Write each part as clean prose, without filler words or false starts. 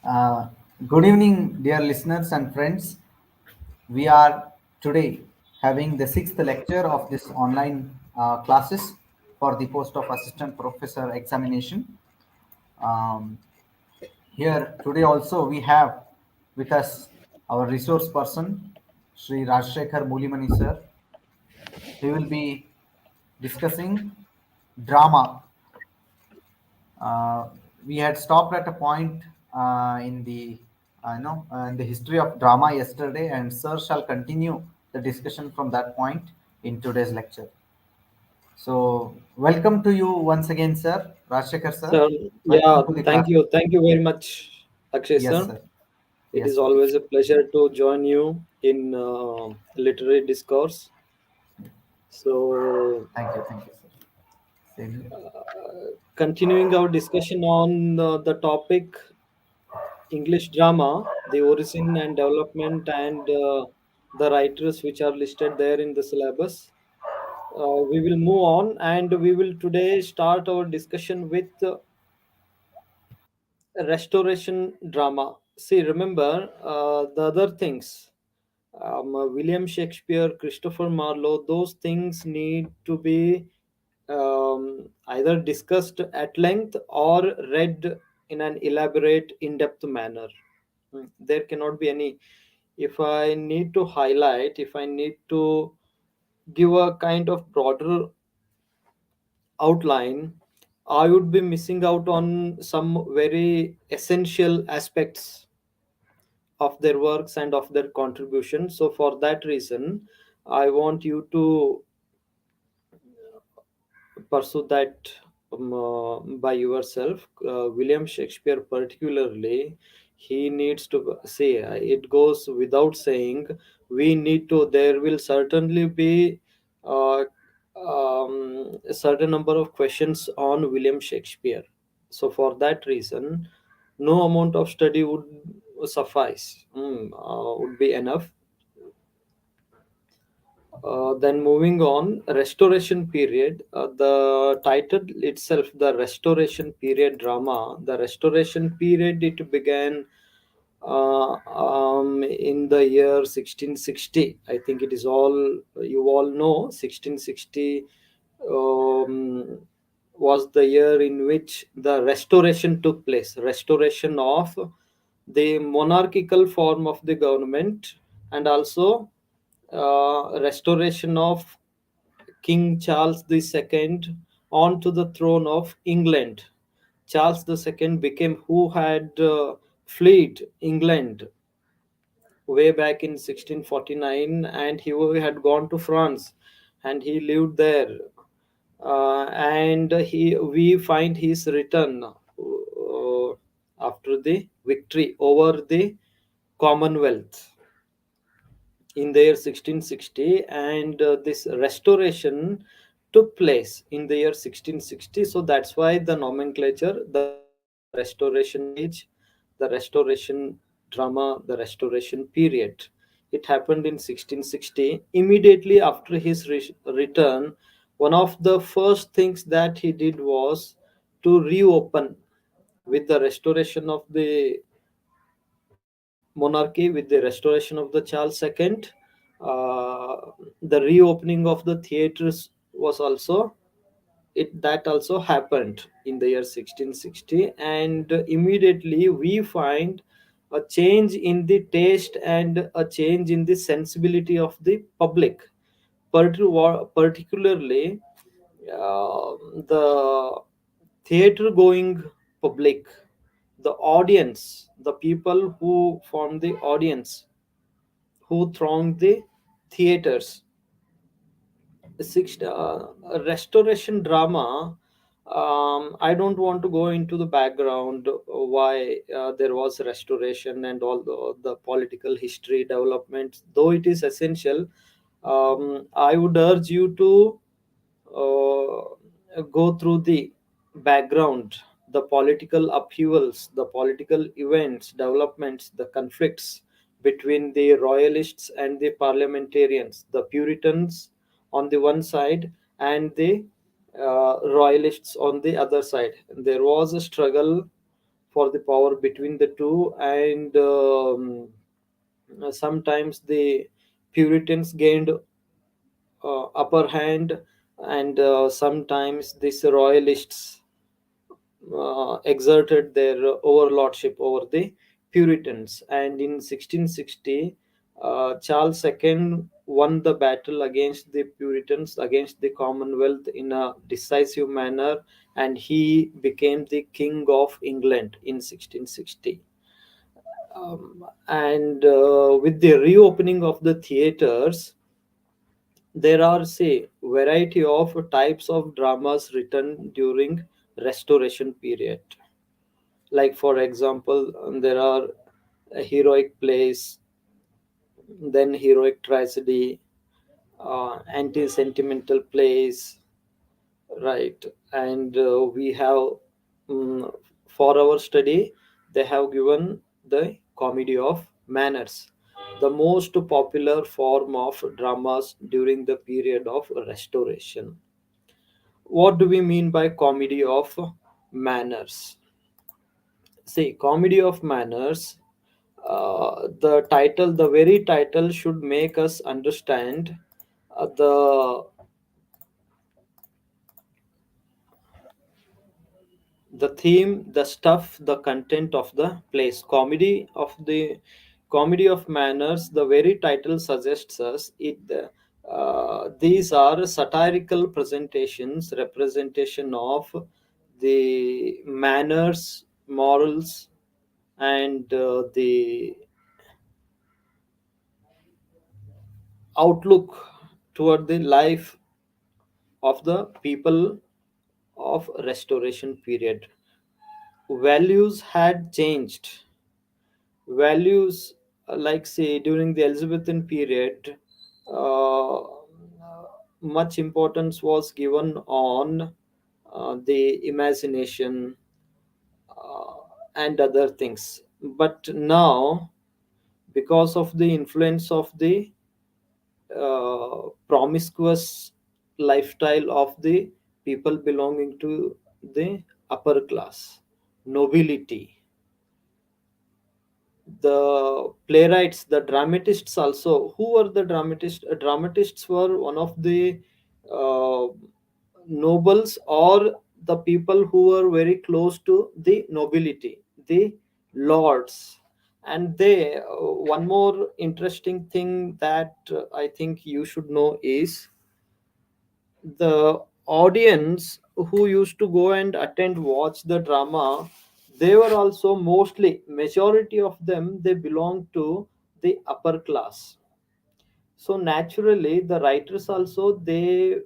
Uh, Good evening, dear listeners and friends. We are today having the sixth lecture of this online classes for the post of assistant professor examination. Um, Here today also we have with us our resource person, Sri Rajshekhar Mulimani sir. He will be discussing drama. uh, we had stopped at a point in the in the history of drama yesterday, and sir shall continue the discussion from that point in today's lecture. So welcome to you once again, sir. Rajshekar sir, So, welcome yeah, to the thank class. you. Thank you very much, Akshay Yes sir. sir. It Yes is sir. always a pleasure to join you in literary discourse. So, Thank you sir. Same here. continuing our discussion on the topic English drama, the origin and development, and the writers which are listed there in the syllabus. We will move on and we will today start our discussion with restoration drama. See, remember the other things. William Shakespeare, Christopher Marlowe, those things need to be either discussed at length or read in an elaborate, in depth manner. There cannot be any. If I need to highlight, if I need to give a kind of broader outline, I would be missing out on some very essential aspects of their works and of their contribution. So, for that reason, I want you to pursue that by yourself. William Shakespeare, particularly, he needs to say, it goes without saying, we need to, there will certainly be uh, a certain number of questions on William Shakespeare. So, for that reason, no amount of study would suffice, would be enough. Then moving on, restoration period. The title itself, the restoration period drama. The restoration period, it began in the year 1660. I think it is all you all know. 1660 um, was the year in which the restoration took place. Restoration of the monarchical form of the government, and also restoration of King Charles II onto the throne of England. Charles II became who had fled England way back in 1649, and he had gone to France and he lived there. And we find his return after the victory over the Commonwealth in the year 1660, and this restoration took place in the year 1660. So that's why the nomenclature, the restoration age, the restoration drama, the restoration period, it happened in 1660. Immediately after his return, one of the first things that he did was to reopen with the restoration of the monarchy, with the restoration of the Charles II. The reopening of the theaters was also, it that also happened in the year 1660, and immediately we find a change in the taste and a change in the sensibility of the public. Particularly the theater going public, the audience, the people who form the audience, who thronged the theaters. Restoration drama. I don't want to go into the background why there was restoration and all the political history development, though it is essential. I would urge you to go through the background, the political upheavals, the political events, developments, the conflicts between the royalists and the parliamentarians, the Puritans on the one side and the royalists on the other side. There was a struggle for the power between the two, and sometimes the Puritans gained upper hand, and sometimes these royalists exerted their overlordship over the Puritans. And in 1660, Charles II won the battle against the Puritans, against the Commonwealth, in a decisive manner, and he became the King of England in 1660. And with the reopening of the theaters, there are, say, variety of types of dramas written during Restoration period. Like for example, there are heroic plays, then heroic tragedy, anti-sentimental plays, right? And we have, for our study, they have given the comedy of manners, the most popular form of dramas during the period of Restoration. What do we mean by comedy of manners? See, comedy of manners, the very title should make us understand the theme, the stuff, the content of the plays. Comedy of manners, the very title suggests us it. These are satirical presentations, representation of the manners, morals, and the outlook toward the life of the people of Restoration period. Values had changed. Values, like say during the Elizabethan period, much importance was given on the imagination uh, and other things. But now, because of the influence of the promiscuous lifestyle of the people belonging to the upper class, nobility, the playwrights, the dramatists also. Who were the dramatists? Dramatists were one of the uh, nobles, or the people who were very close to the nobility, the lords. And they, one more interesting thing that I think you should know is the audience who used to go and attend watch the drama, they were also mostly, majority of them, they belonged to the upper class. So naturally the writers also, they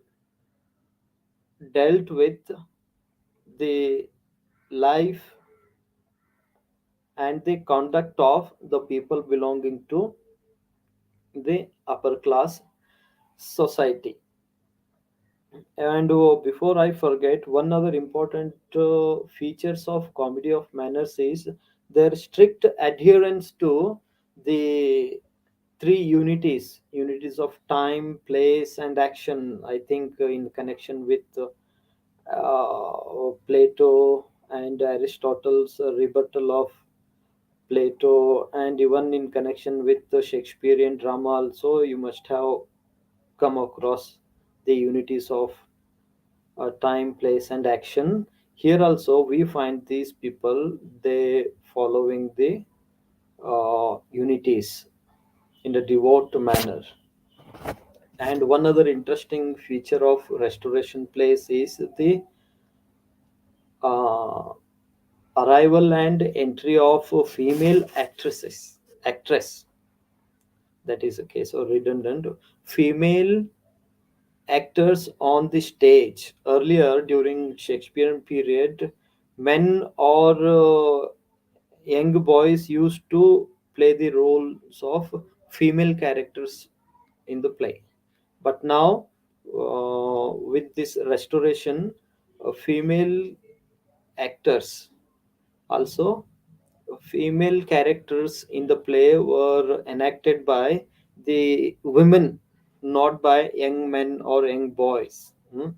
dealt with the life and the conduct of the people belonging to the upper class society. And before I forget, one other important features of comedy of manners is their strict adherence to the three unities of time, place, and action. I think in connection with Plato and Aristotle's rebuttal of Plato, and even in connection with the Shakespearean drama, also you must have come across the unities of time, place, and action. Here also we find these people, they following the unities in a devout manner. And one other interesting feature of Restoration plays is the uh, arrival and entry of female actress. That is a case of redundant female actors on the stage. Earlier, during Shakespearean period, men or young boys used to play the roles of female characters in the play. But now, with this restoration, female actors, also female characters in the play, were enacted by the women, not by young men or young boys,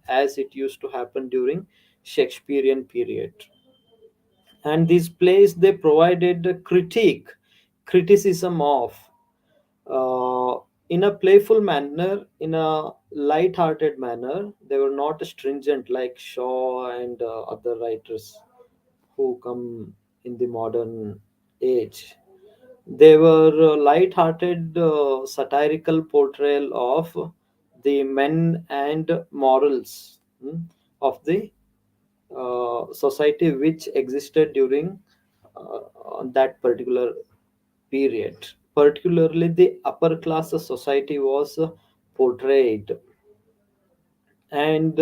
as it used to happen during Shakespearean period. And these plays, they provided a criticism of, uh, in a playful manner, in a light-hearted manner. They were not stringent like Shaw and other writers who come in the modern age. They were light-hearted, satirical portrayal of the men and morals, of the society which existed during that particular period. Particularly, the upper class society was portrayed, and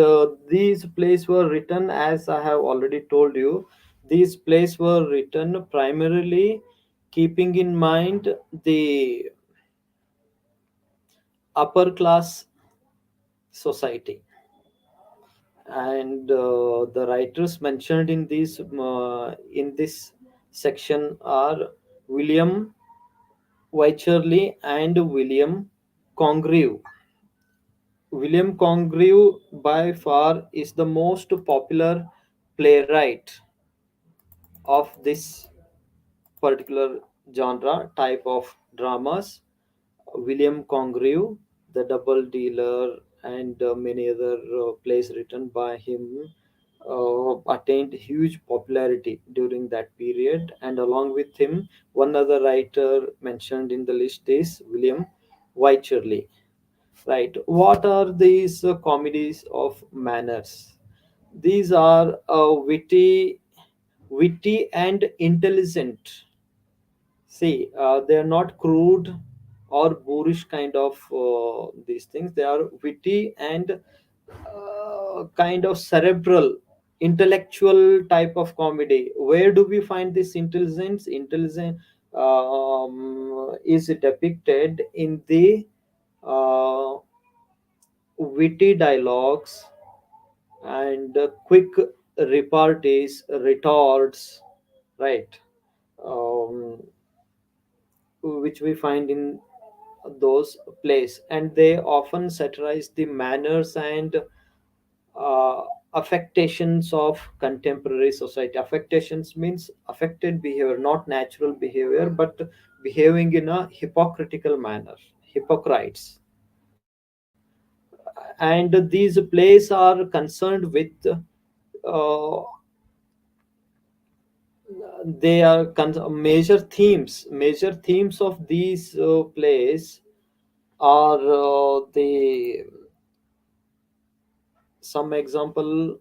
these plays were written, as I have already told you. These plays were written primarily keeping in mind the upper class society. And the writers mentioned in this section are William Wycherley and William Congreve. William Congreve by far is the most popular playwright of this particular genre type of dramas. William Congreve, The Double Dealer, and many other plays written by him attained huge popularity during that period. And along with him, one other writer mentioned in the list is William Wycherley. Right. What are these comedies of manners? These are witty and intelligent. See, they are not crude or boorish kind of these things. They are witty and kind of cerebral, intellectual type of comedy. Where do we find this intelligence? Intelligence is depicted in the uh, witty dialogues and quick repartees, retorts, right? Um, which we find in those plays, and they often satirize the manners and uh, affectations of contemporary society. Affectations means affected behavior, not natural behavior, but behaving in a hypocritical manner, hypocrites. And these plays are concerned with they are major themes of these plays are the some example.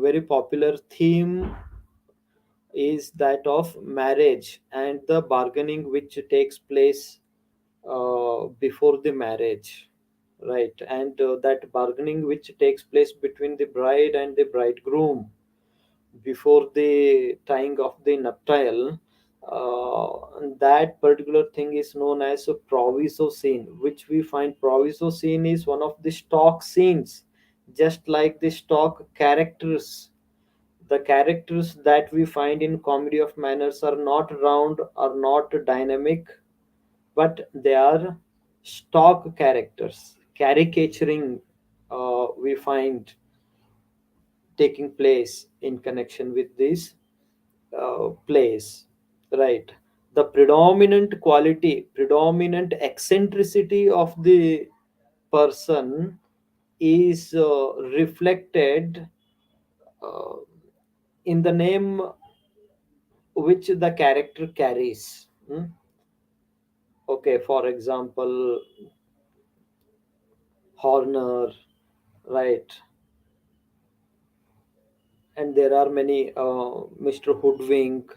Very popular theme is that of marriage and the bargaining which takes place before the marriage, right? And that bargaining which takes place between the bride and the bridegroom before the tying of the nuptial. And that particular thing is known as a proviso scene, which we find proviso scene is one of the stock scenes, just like the stock characters. The characters that we find in comedy of manners are not round, are not dynamic, but they are stock characters, caricaturing. We find taking place in connection with these plays, right? The predominant eccentricity of the person is reflected uh, in the name which the character carries. Okay, for example, Horner, right? And there are many, Mr. Hoodwink.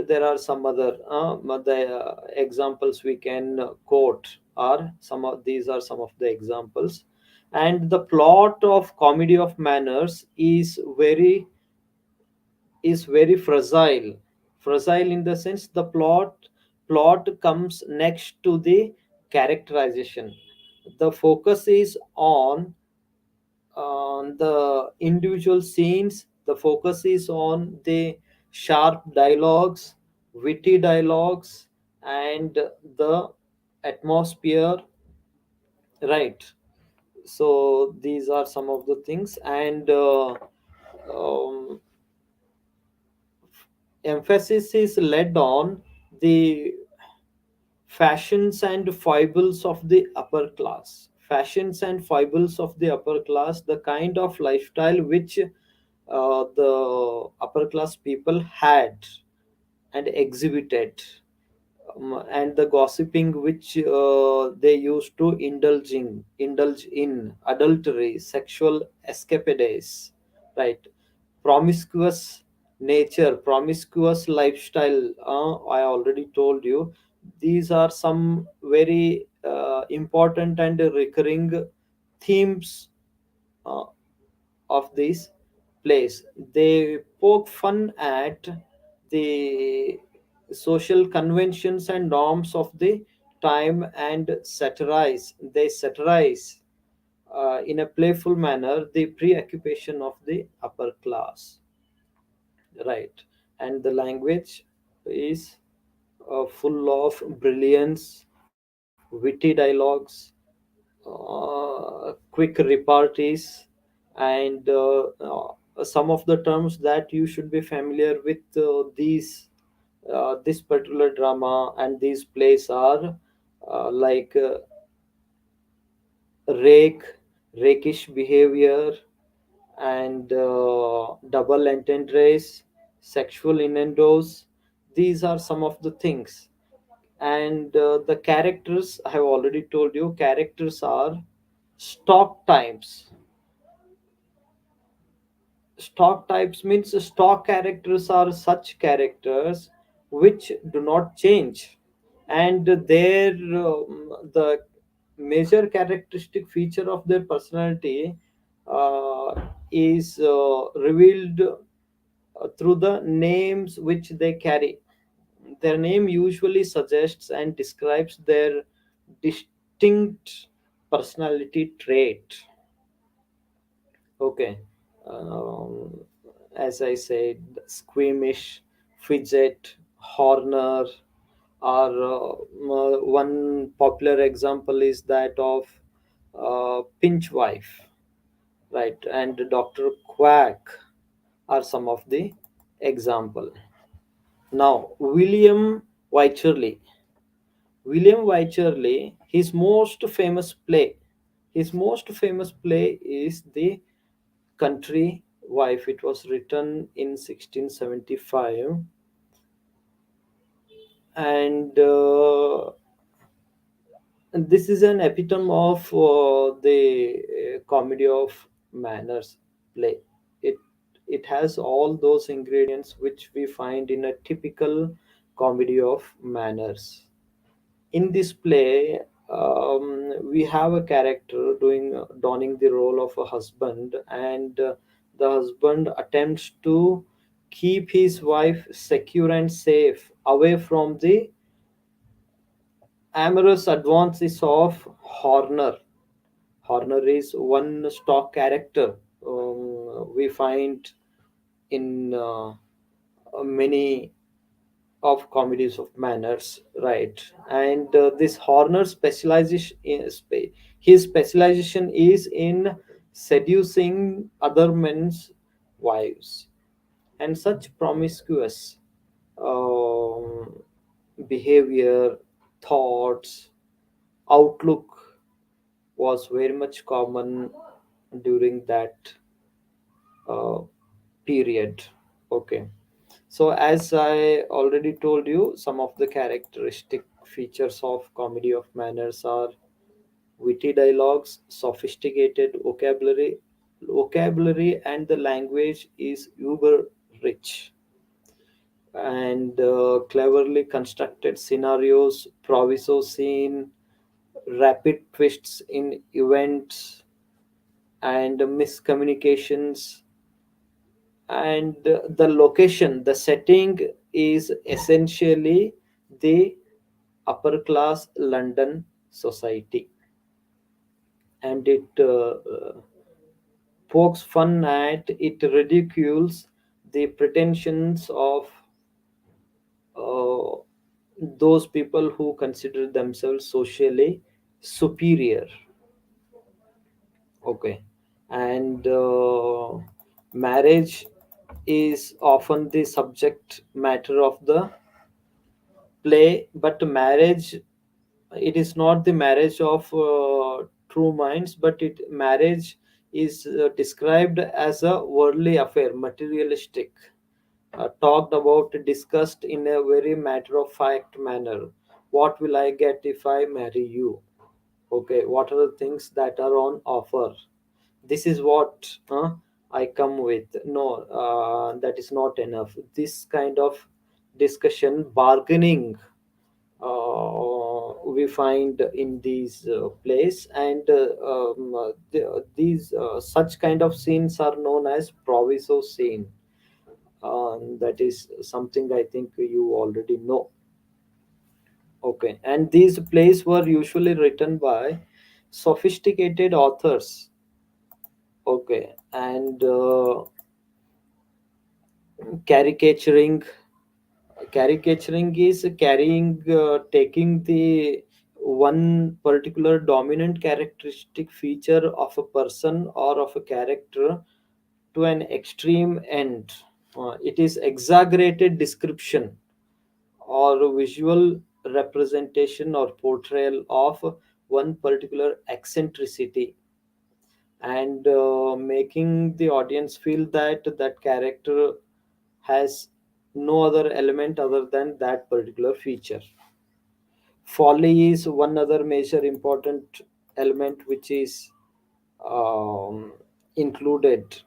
There are some other the examples we can quote are some of these are some of the examples. And the plot of comedy of manners is very fragile in the sense the plot comes next to the characterization. The focus is on the individual scenes. The focus is on the sharp dialogues, witty dialogues, and the atmosphere, right? So these are some of the things. And um, emphasis is laid on the fashions and foibles of the upper class. Fashions and foibles of the upper class, the kind of lifestyle which the upper class people had and exhibited, and the gossiping which they used to indulge in adultery, sexual escapades, right? Promiscuous nature, promiscuous lifestyle. I already told you, these are some very important and recurring themes uh, of this place. They poke fun at the social conventions and norms of the time and satirize in a playful manner the preoccupation of the upper class, right? And the language is full of brilliance, witty dialogues, quick repartees, and some of the terms that you should be familiar with these this particular drama and these plays are like rake, rakish behavior, and double entendres, sexual innuendos. These are some of the things. And the characters, I have already told you, characters are stock types. Stock types means stock characters are such characters which do not change, and their the major characteristic feature of their personality is revealed through the names which they carry. Their name usually suggests and describes their distinct personality trait. Okay. Um, as I said, squeamish, fidget, horner, or one popular example is that of pinch wife, right? And Dr. Quack are some of the example. Now, William Wycherley, his most famous play is the Country Wife. It was written in 1675, and this is an epitome of the comedy of manners play. It it has all those ingredients which we find in a typical comedy of manners. In this play, we have a character donning the role of a husband, and the husband attempts to keep his wife secure and safe away from the amorous advances of Horner. Horner is one stock character we find in many of comedies of manners, right? And this Horner his specialization is in seducing other men's wives, and such promiscuous um, behavior, thoughts, outlook was very much common during that uh, period. Okay. So, as I already told you, some of the characteristic features of comedy of manners are witty dialogues, sophisticated vocabulary, and the language is uber rich, and cleverly constructed scenarios, proviso scene, rapid twists in events, and miscommunications, and the location, the setting is essentially the upper class London society, and it pokes fun at, it ridicules the pretensions of uh, those people who consider themselves socially superior. Okay. And Marriage is often the subject matter of the play, but marriage, it is not the marriage of true minds, but it marriage is described as a worldly affair, materialistic, talked about, discussed in a very matter of fact manner. What will I get if I marry you? Okay, what are the things that are on offer? This is what I come with. No, that is not enough. This kind of discussion, bargaining, we find in these plays, and these such kind of scenes are known as proviso scene. That is something I think you already know. Okay, and these plays were usually written by sophisticated authors. Okay, and caricaturing. Caricaturing is carrying, taking the one particular dominant characteristic feature of a person or of a character to an extreme end. It is exaggerated description or visual representation or portrayal of one particular eccentricity, and making the audience feel that that character has no other element other than that particular feature. Folly is one other major important element which is um, included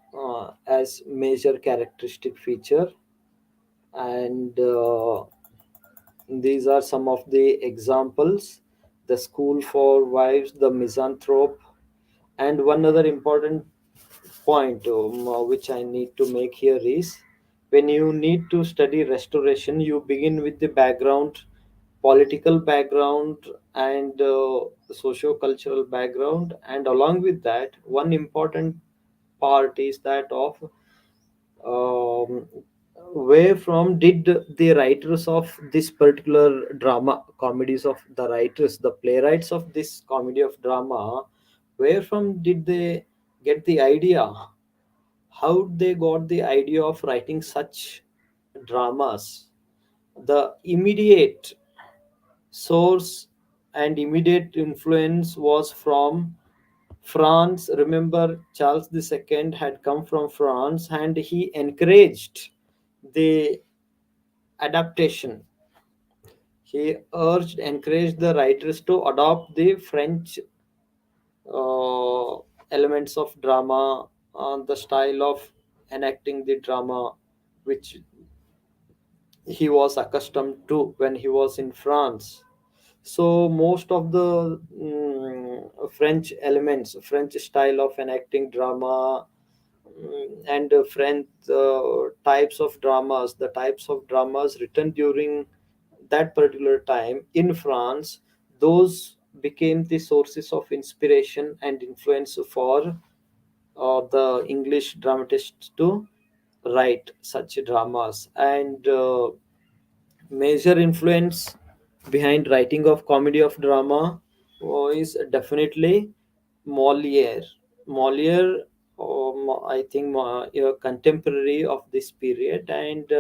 as major characteristic feature, and these are some of the examples: the school for wives, the misanthrope. And one other important point which I need to make here is, when you need to study restoration, you begin with the background, political background, and socio-cultural background, and along with that, one important part is that of um, where from did the writers of this particular drama comedies of the writers, the playwrights of this comedy of drama, where from did they get the idea, how they got the idea of writing such dramas? The immediate source and immediate influence was from France. Remember, Charles II had come from France, and he encouraged the adaptation. He encouraged the writers to adopt the French uh, elements of drama, the style of enacting the drama, which he was accustomed to when he was in France. So most of the French elements, French style of enacting drama, and French types of dramas, the types of dramas written during that particular time in France, those became the sources of inspiration and influence for the English dramatists to write such dramas. And major influence behind writing of comedy of drama is definitely Moliere. Moliere, I think, a contemporary of this period, and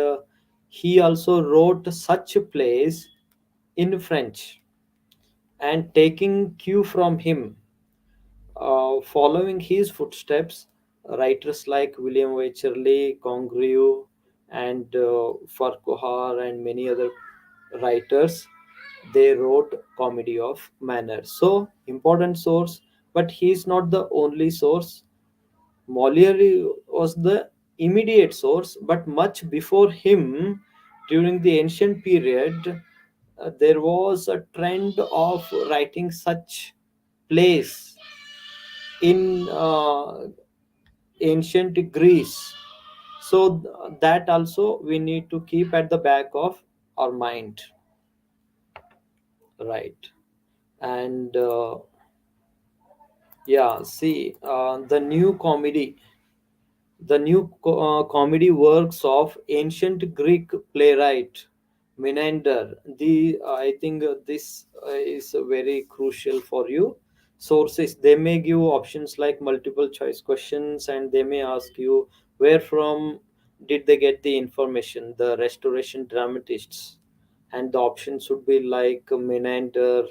he also wrote such plays in French. And taking cue from him, following his footsteps, writers like William Wycherley, Congreve, and Farquhar, and many other writers, they wrote comedy of manners. So important source, but he is not the only source. Moliere was the immediate source, but much before him, during the ancient period, there was a trend of writing such plays in ancient Greece. So that also we need to keep at the back of our mind, right? And yeah, see, the new comedy works of ancient Greek playwright Menander. I think this is very crucial for you. Sources, they may give options like multiple choice questions, and they may ask you Where from did they get the information? The restoration dramatists. And the options would be like Menander,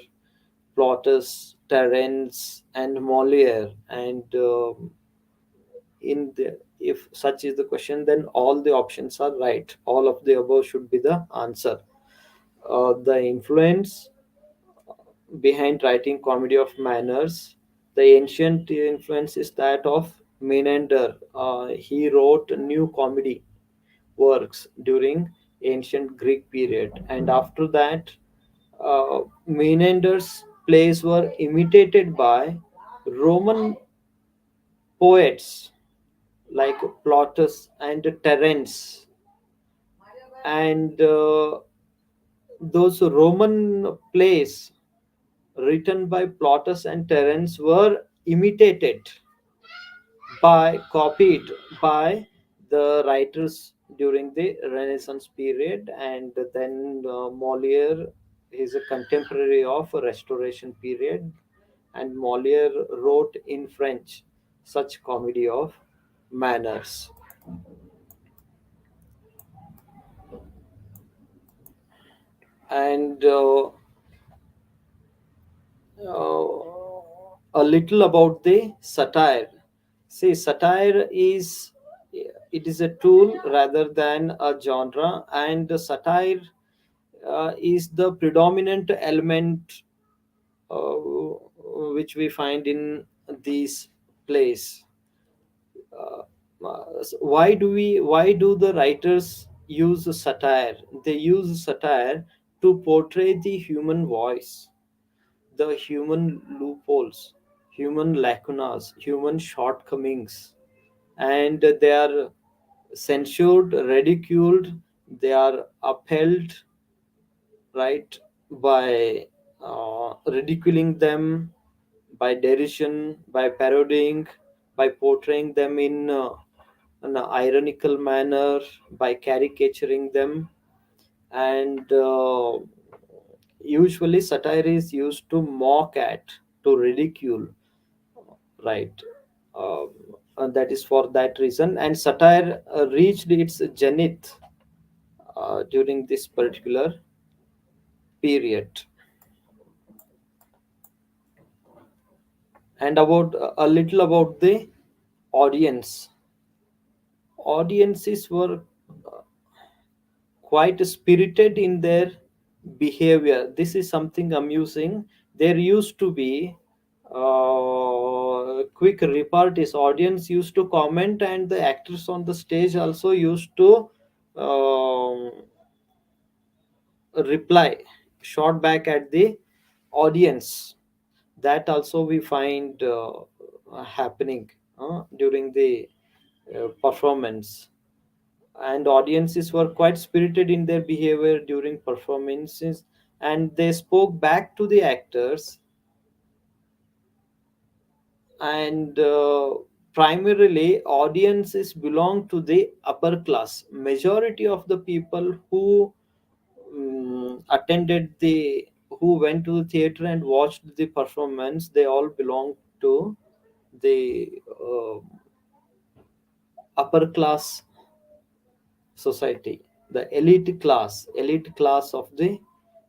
Plautus, Terence, and Moliere. And in the if such is the question, then all the options are right. All of the above should be the answer. The influence behind writing comedy of manners, the ancient influence is that of Menander. He wrote new comedy works during ancient Greek period, and after that, Menander's plays were imitated by Roman poets like Plautus and Terence, and those Roman plays written by Plautus and Terence were imitated copied by the writers during the Renaissance period, and then Moliere is a contemporary of Restoration period, and Moliere wrote in French such comedy of manners. And a little about the satire. See, satire is it is a tool rather than a genre, and the satire is the predominant element uh, which we find in these plays. Why do the writers use satire? They use satire to portray the human voice, the human loopholes, human lacunas, human shortcomings, and they are censured, ridiculed, they are upheld, right, by ridiculing them, by derision, by parodying, by portraying them in an ironical manner, by caricaturing them, and usually satire is used to mock at, to ridicule, right? um, and that is for that reason, and satire reached its zenith during this particular period. And about a little about the audience. Audiences were quite spirited in their behavior. This is something amusing. There used to be quick repartees. Audience used to comment, and the actors on the stage also used to um, reply, shot back at the audience. That also we find happening during the performance, and audiences were quite spirited in their behavior during performances, and they spoke back to the actors, and primarily audiences belong to the upper class. Majority of the people who attended the who went to the theater and watched the performance, they all belong to the upper class society, the elite class of the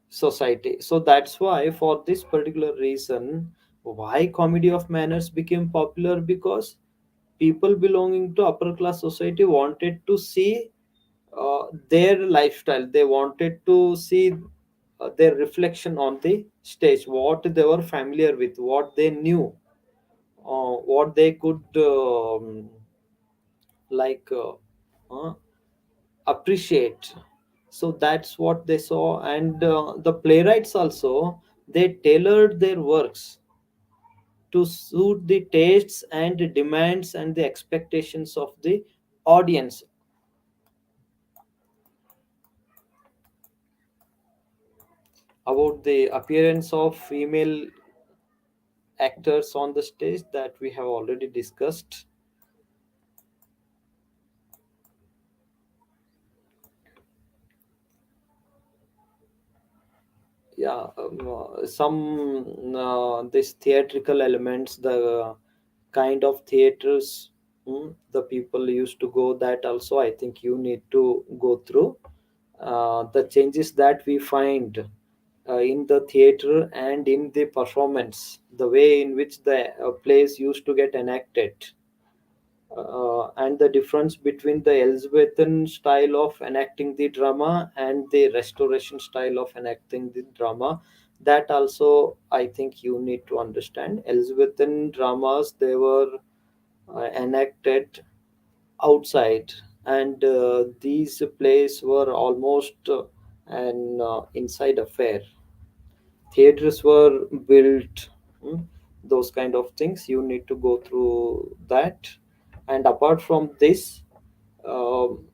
society. So that's why, for this particular reason, why comedy of manners became popular, because people belonging to upper class society wanted to see their lifestyle. They wanted to see their reflection on the stage, what they were familiar with, what they knew, what they could like uh, appreciate. So that's what they saw, and the playwrights also, they tailored their works to suit the tastes and demands and the expectations of the audience. About the appearance of female actors on the stage, that we have already discussed. Yeah, some this theatrical elements, the kind of theaters The people used to go, that also I think you need to go through the changes that we find in the theater and in the performance, the way in which the plays used to get enacted, and the difference between the Elizabethan style of enacting the drama and the Restoration style of enacting the drama. That also, I think you need to understand. Elizabethan dramas, they were enacted outside, and these plays were almost an inside affair. Theaters were built, mm, those kind of things. You need to go through that. And apart from this, um,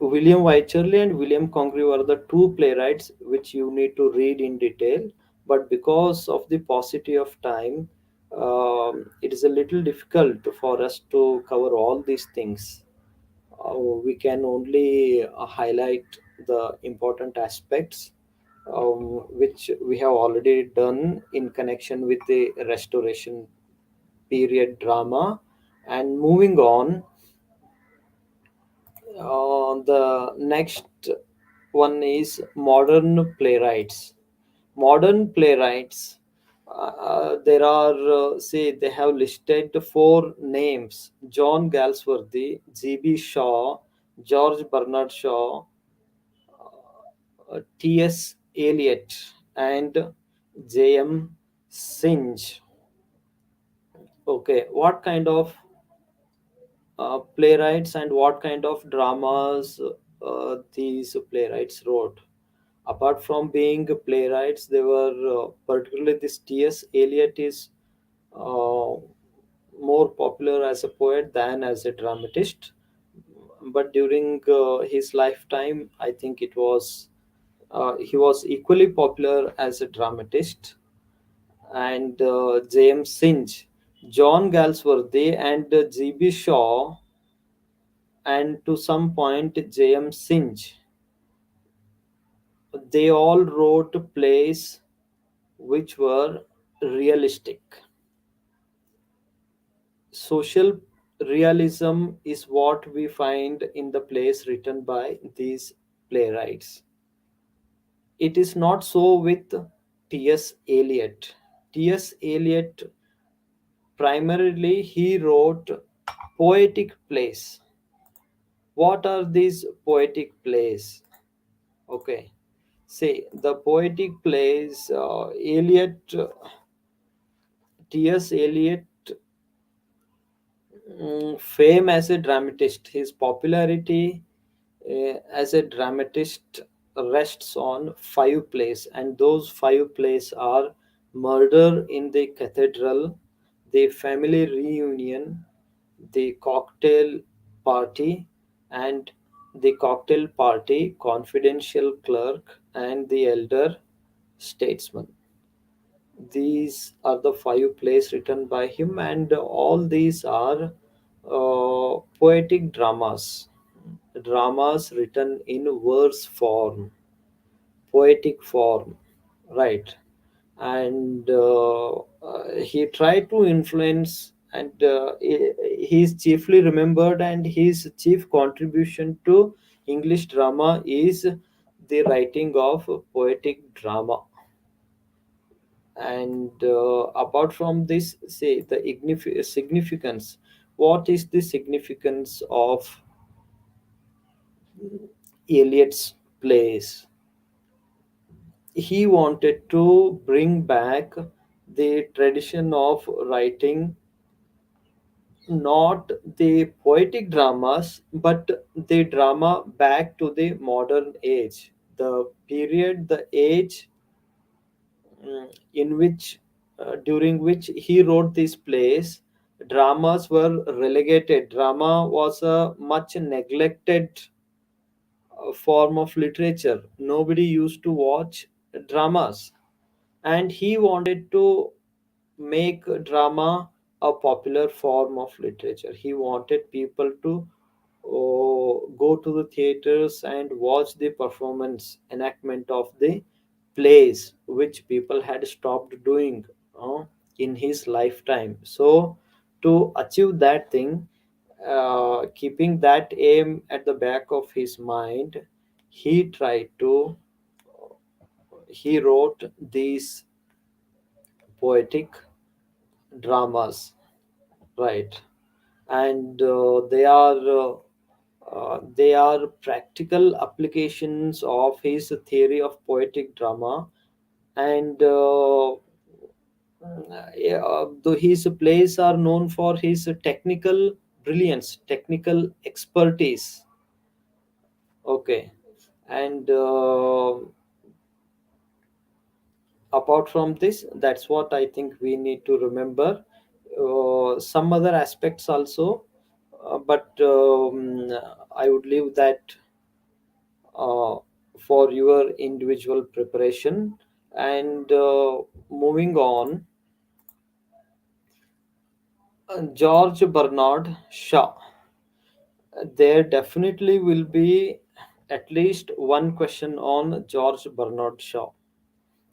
William Wycherley and William Congreve are the two playwrights which you need to read in detail. But because of the paucity of time, it is a little difficult for us to cover all these things. We can only highlight the important aspects, which we have already done in connection with the Restoration period drama. And moving on, the next one is modern playwrights. Modern playwrights, there are, say, they have listed four names: John Galsworthy, G.B. Shaw, George Bernard Shaw, T.S. Eliot, and J.M. Synge. Okay, what kind of playwrights and what kind of dramas these playwrights wrote? Apart from being playwrights, they were particularly this T.S. Eliot is uh, more popular as a poet than as a dramatist. But during his lifetime, I think it was he was equally popular as a dramatist. And James Synge, John Galsworthy, and G.B. Shaw, and to some point J.M. Synge, they all wrote plays which were realistic. Social realism is what we find in the plays written by these playwrights. It is not so with T.S. Eliot. T.S. Eliot, primarily he wrote poetic plays. What are these poetic plays? Okay, say the poetic plays, Eliot, T.S. Eliot, fame as a dramatist, his popularity as a dramatist rests on five plays, and those five plays are Murder in the Cathedral, The Family Reunion, The Cocktail Party, and The Cocktail Party, Confidential Clerk, and The Elder Statesman. These are the five plays written by him, and all these are poetic dramas, dramas written in verse form, poetic form, right? And he tried to influence, and he is chiefly remembered, and his chief contribution to English drama is the writing of poetic drama. And apart from this, say the significance, what is the significance of Eliot's plays? He wanted to bring back the tradition of writing not the poetic dramas but the drama back to the modern age, the period, the age in which during which he wrote these plays. Dramas were relegated. Drama was a much neglected form of literature. Nobody used to watch dramas, and he wanted to make drama a popular form of literature. He wanted people to go to the theaters and watch the performance enactment of the plays, which people had stopped doing uh, in his lifetime. So to achieve that thing, keeping that aim at the back of his mind, he tried to he wrote these poetic dramas, right? And they are practical applications of his theory of poetic drama. And though his plays are known for his technical brilliance, technical expertise. Okay. And apart from this, that's what I think we need to remember. Some other aspects also, but I would leave that uh, for your individual preparation. And moving on, George Bernard Shaw. There definitely will be at least one question on George Bernard Shaw.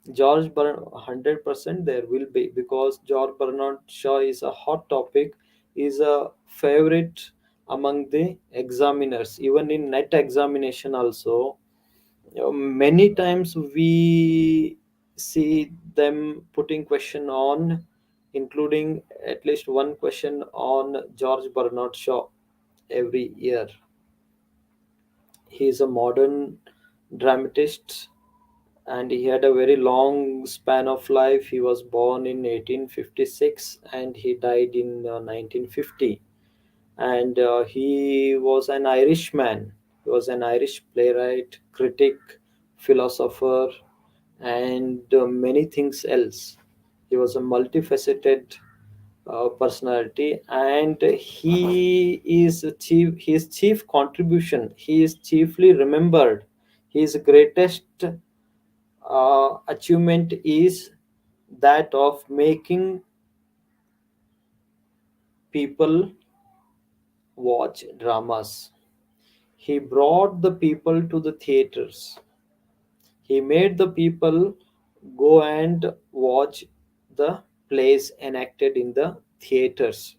100% there will be, because George Bernard Shaw is a hot topic, is a favorite among the examiners, even in net examination also. Many times we see them putting question on, including at least one question on George Bernard Shaw every year. He is a modern dramatist, and he had a very long span of life. He was born in 1856 and he died in 1950. And he was an Irishman. He was an Irish playwright, critic, philosopher, and many things else. He was a multifaceted personality, and his chief contribution, he is chiefly remembered, his greatest achievement is that of making people watch dramas. He brought the people to the theaters. He made the people go and watch the plays enacted in the theaters.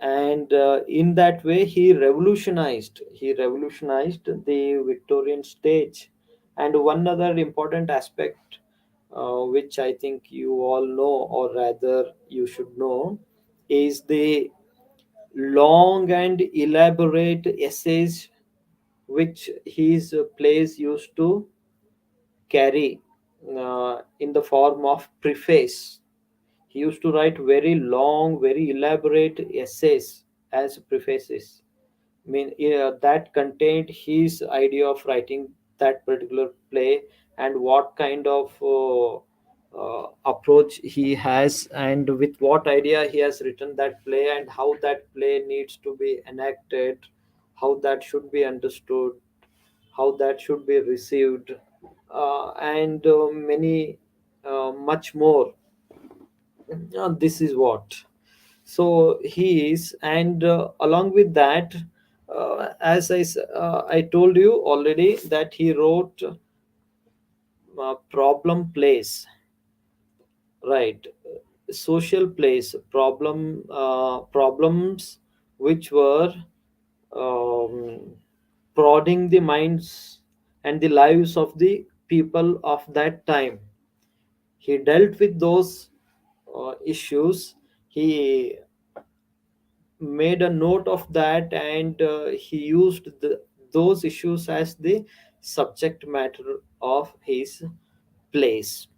And in that way he revolutionized the Victorian stage. And one other important aspect, which I think you all know, or rather you should know, is the long and elaborate essays which his plays used to carry in the form of preface. He used to write very long, very elaborate essays as prefaces. I mean, yeah, that contained his idea of writing that particular play, and what kind of approach he has, and with what idea he has written that play, and how that play needs to be enacted, how that should be understood, how that should be received, and many much more. This is what. So he is, and along with that, I told you already that he wrote problem plays, right? Social plays, problems which were um, prodding the minds and the lives of the people of that time. He dealt with those issues. He made a note of that, and he used those issues as the subject matter of his plays.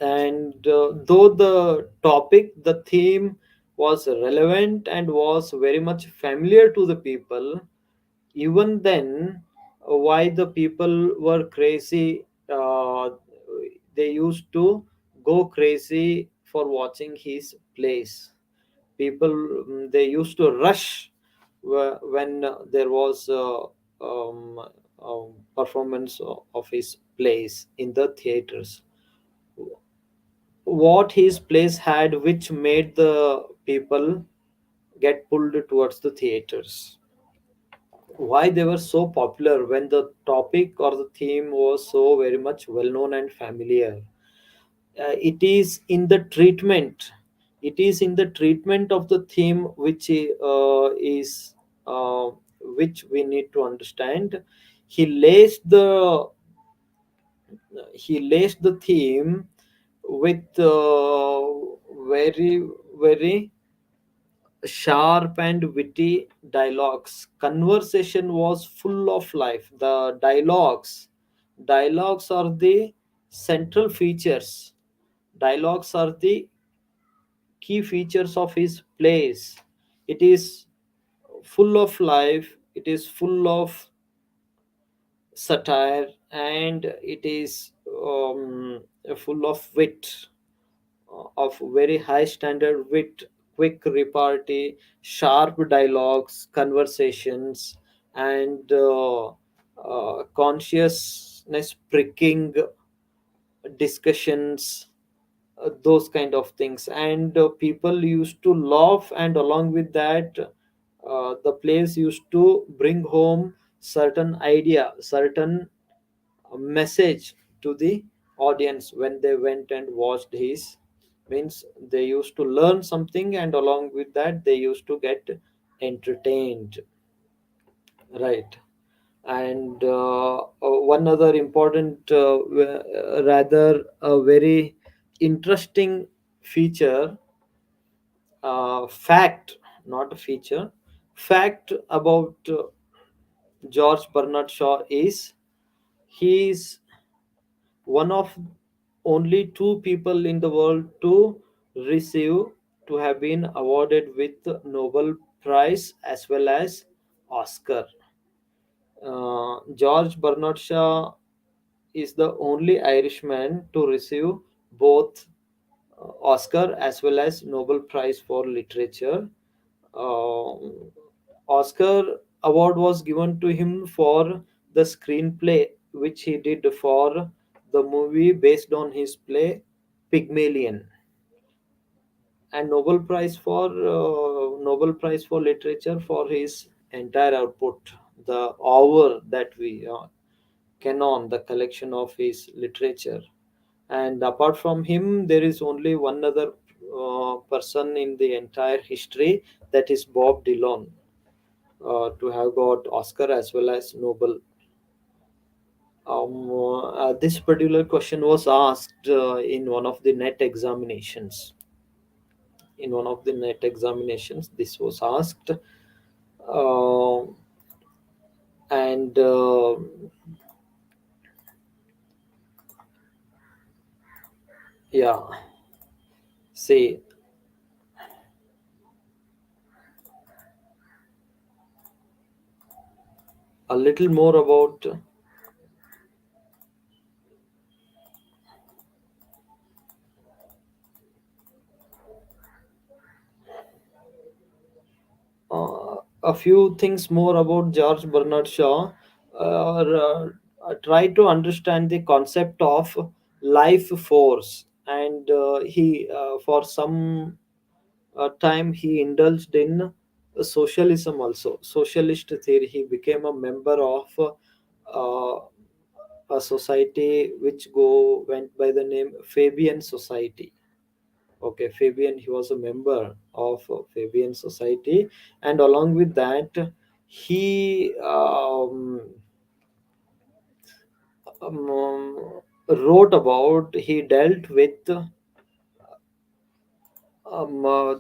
And though the theme was relevant and was very much familiar to the people, even then, why the people were crazy, they used to go crazy for watching his plays. People, they used to rush when there was performance of his plays in the theaters. What his plays had which made the people get pulled towards the theaters, why they were so popular when the topic or the theme was so very much well known and familiar. It is in the treatment, It is in the treatment of the theme is uh, which we need to understand. He lays the he lays the theme with very very sharp and witty dialogues. Conversation was full of life. The dialogues are the central features. Dialogues are the key features of his plays. It is full of life, it is full of satire, and it is full of wit, of very high standard wit, quick repartee, sharp dialogues, conversations, and consciousness pricking discussions, those kind of things. And people used to laugh, and along with that, the plays used to bring home certain idea, certain message to the audience when they went and watched his, means they used to learn something, and along with that they used to get entertained, right? And one other important rather a very interesting feature, fact, not a feature, fact about George Bernard Shaw is he is one of only two people in the world to receive, to have been awarded with Nobel Prize as well as Oscar. George Bernard Shaw is the only Irishman to receive both Oscar as well as Nobel Prize for Literature. Oscar award was given to him for the screenplay which he did for the movie based on his play Pygmalion, and Nobel Prize for Literature for his entire output, the hour that we canon, the collection of his literature. And apart from him, there is only one other person in the entire history, that is Bob Dylan, to have got Oscar as well as Nobel. This particular question was asked in one of the net examinations. In one of the net examinations, this was asked, uh, and yeah, say a little more about a few things more about George Bernard Shaw, or try to understand the concept of life force. And he, for some time, he indulged in socialism also, socialist theory. He became a member of a society which went by the name Fabian Society. Okay, Fabian, he was a member of Fabian Society, and along with that, he wrote about, he dealt with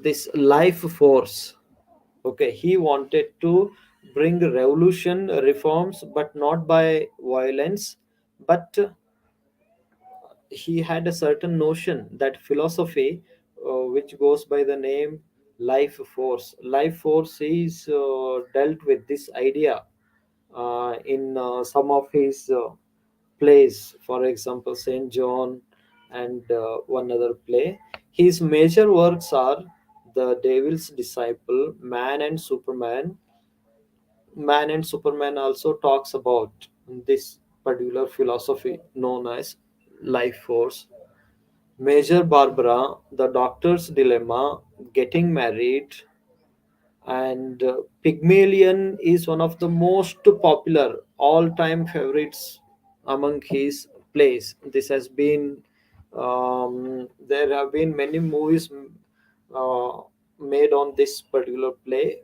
this life force. Okay, he wanted to bring revolution, reforms, but not by violence, but he had a certain notion, that philosophy, which goes by the name life force. Life force is dealt with this idea in some of his plays, for example Saint John, and one other play. His major works are The Devil's Disciple, Man and Superman also talks about this particular philosophy known as life force. Major Barbara, The Doctor's Dilemma, Getting Married, and Pygmalion is one of the most popular all-time favorites among his plays. This has been, there have been many movies uh, made on this particular play,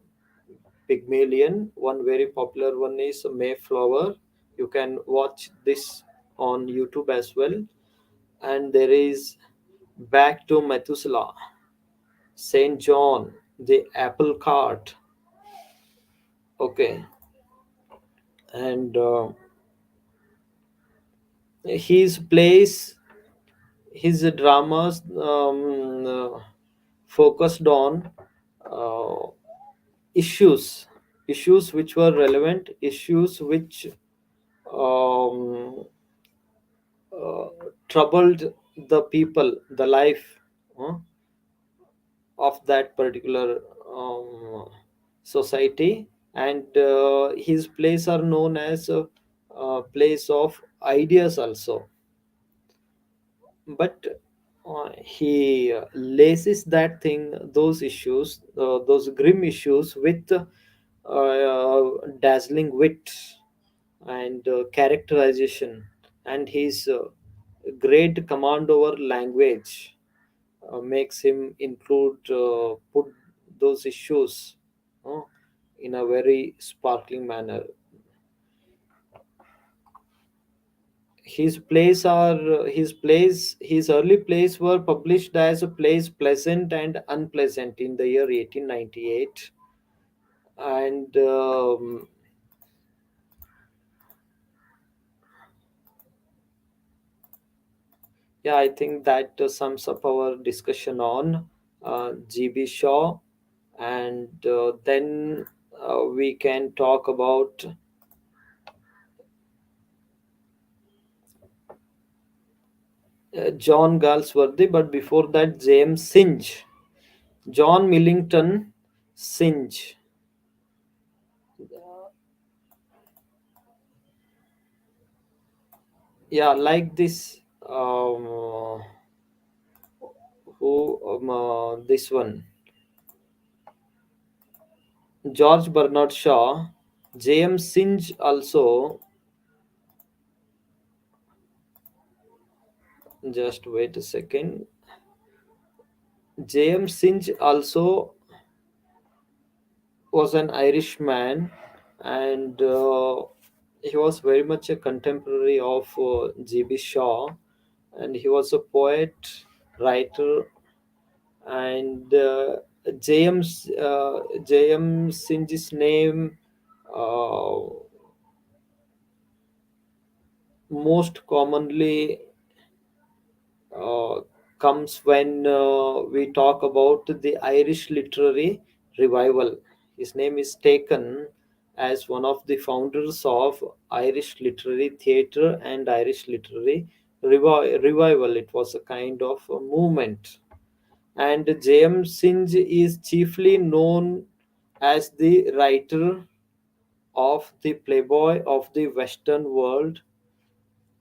Pygmalion. One very popular one is Mayflower. You can watch this on YouTube as well. And there is Back to Methuselah, Saint John, the Apple Cart. Okay, and his plays, his dramas focused on uh, issues, issues which were relevant, issues which um, uh, troubled the people, the life uh, of that particular society. And his plays are known as plays of ideas also. But he laces that thing, those issues, those grim issues, with dazzling wit and characterization, and his great command over language makes him include put those issues uh, in a very sparkling manner. His early plays were published as plays Pleasant and Unpleasant in the year 1898. And yeah, I think that sums up our discussion on GB Shaw. And then we can talk about John Galsworthy, but before that, James Synge, John Millington Synge. Yeah, like this. This one, George Bernard Shaw, James Synge also. Just wait a second. James Synge also was an Irishman, and he was very much a contemporary of G.B. Shaw, and he was a poet, writer, and J.M. Synge's name uh, most commonly uh, comes when we talk about the Irish literary revival. His name is taken as one of the founders of Irish literary theatre and Irish literary revival. It was a kind of a movement. And J.M. Synge is chiefly known as the writer of the Playboy of the Western world,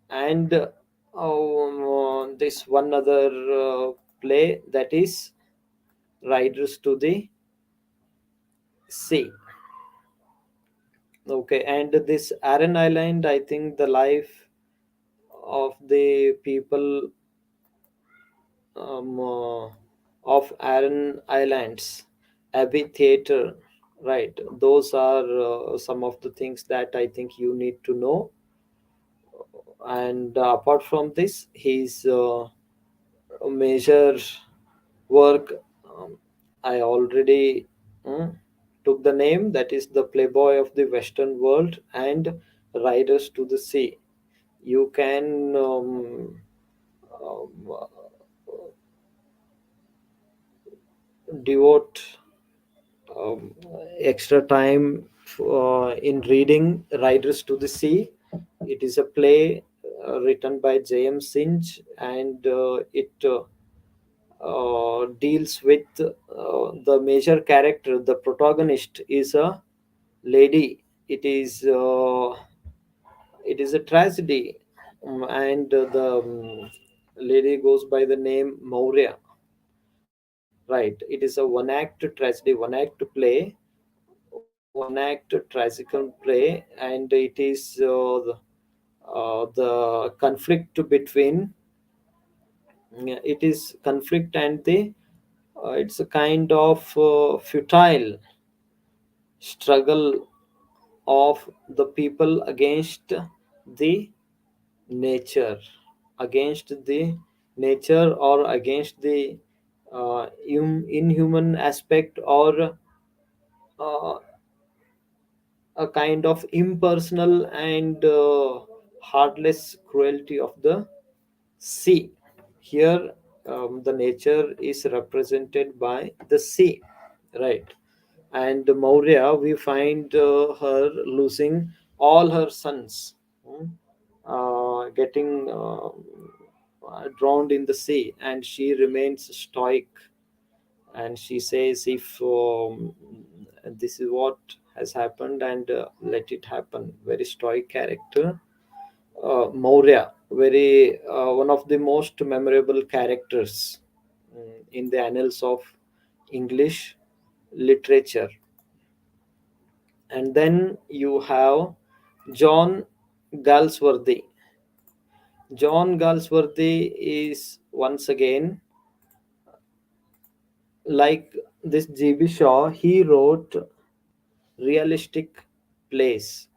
and this one other play, that is Riders to the Sea. Okay, and this Aran Island, I think the life of the people of Aran Islands, Abbey Theatre, right? Those are some of the things that I think you need to know. And apart from this, his major work, I already took the name, that is the Playboy of the Western World and Riders to the Sea. You can um, devote um, extra time in reading Riders to the Sea. It is a play written by J.M. Synge, and it deals with the major character. The protagonist is a lady. It is a tragedy, and the lady goes by the name Maurya. Right. It is a one-act tragedy, one-act play, one-act tragical play, and it is the conflict between. It is conflict and the It's a kind of futile struggle of the people against the nature, against the nature, or against the inhuman aspect, or uh, a kind of impersonal and heartless cruelty of the sea. Here, the nature is represented by the sea, right? And Maurya, we find her losing all her sons, hmm, getting drowned in the sea, and she remains stoic. And she says, if this is what has happened, and let it happen. Very stoic character. Maurya, very one of the most memorable characters in the annals of English literature. And then you have John Galsworthy. John Galsworthy is once again like this G.B. Shaw. He wrote realistic plays.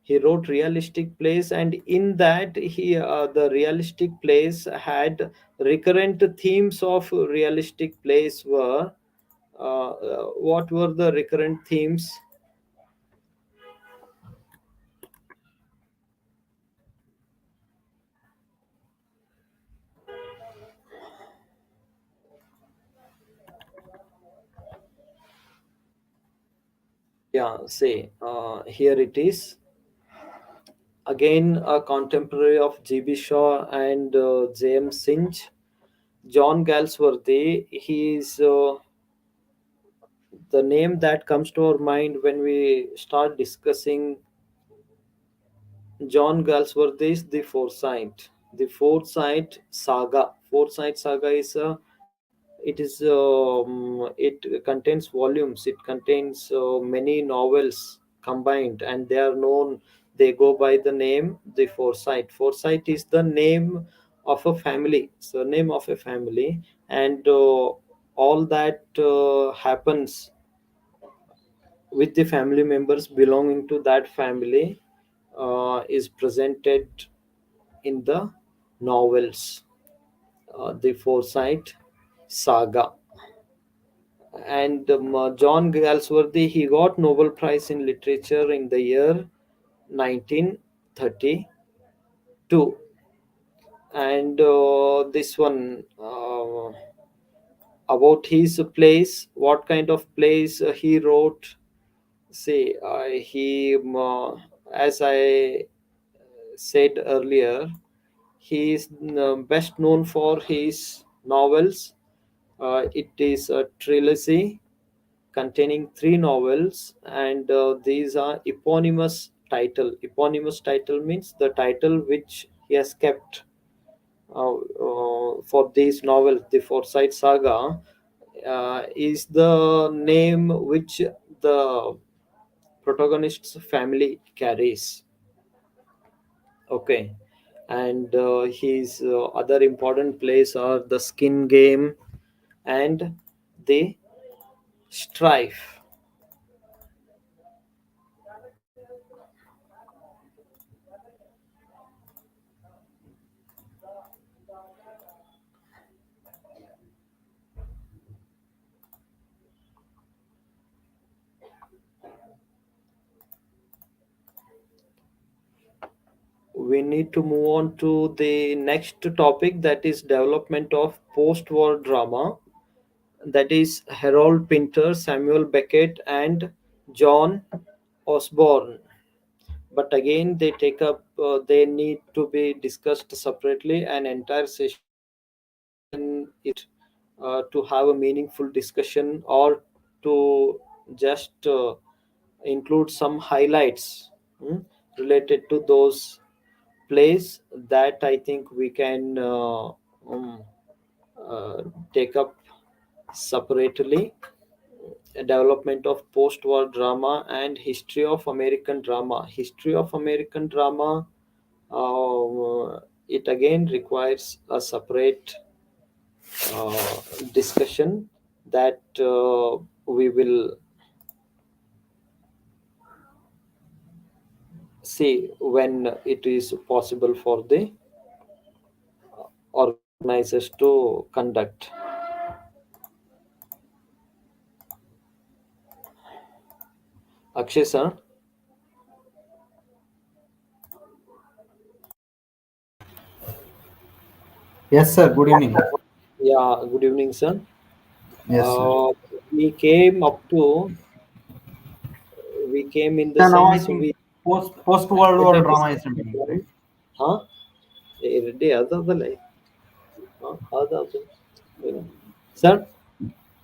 He wrote realistic plays, and in that he the realistic plays had recurrent themes of realistic plays were what were the recurrent themes? Yeah, say here it is again, a contemporary of G.B. Shaw and James Synge. John Galsworthy, he is the name that comes to our mind when we start discussing John Galsworthy's The Foresight. The Foresight Saga. Foresight Saga is a it contains volumes. It contains many novels combined, and they are known. They go by the name the Foresight. Foresight is the name of a family, surname of a family, and all that happens with the family members belonging to that family is presented in the novels, the Foresight Saga. And John Galsworthy, he got Nobel Prize in Literature in the year 1932. And this one about his plays, what kind of plays he wrote. See, he as I said earlier, he is best known for his novels. It is a trilogy containing three novels, and these are eponymous title. Eponymous title means the title which he has kept for these novels. The Forsyth Saga is the name which the protagonist's family carries. Okay, and his other important plays are the Skin Game and the Strife. We need to move on to the next topic, that is development of post-war drama, that is Harold Pinter, Samuel Beckett, and John Osborne. But again, they take up they need to be discussed separately. An entire session is to have a meaningful discussion, or to just include some highlights related to those plays, that I think we can um, uh, take up separately. Development of post-war drama and history of American drama. History of American drama, it again requires a separate discussion that we will see when it is possible for the organizers to conduct. Akshay sir, Yes, sir. Good evening. yeah, good evening, sir. Yes, sir. Uh, we came up to, we came in the Yeah, now I sense think we post World War entered drama is discussion remaining, upon, right? huh? Other, sir,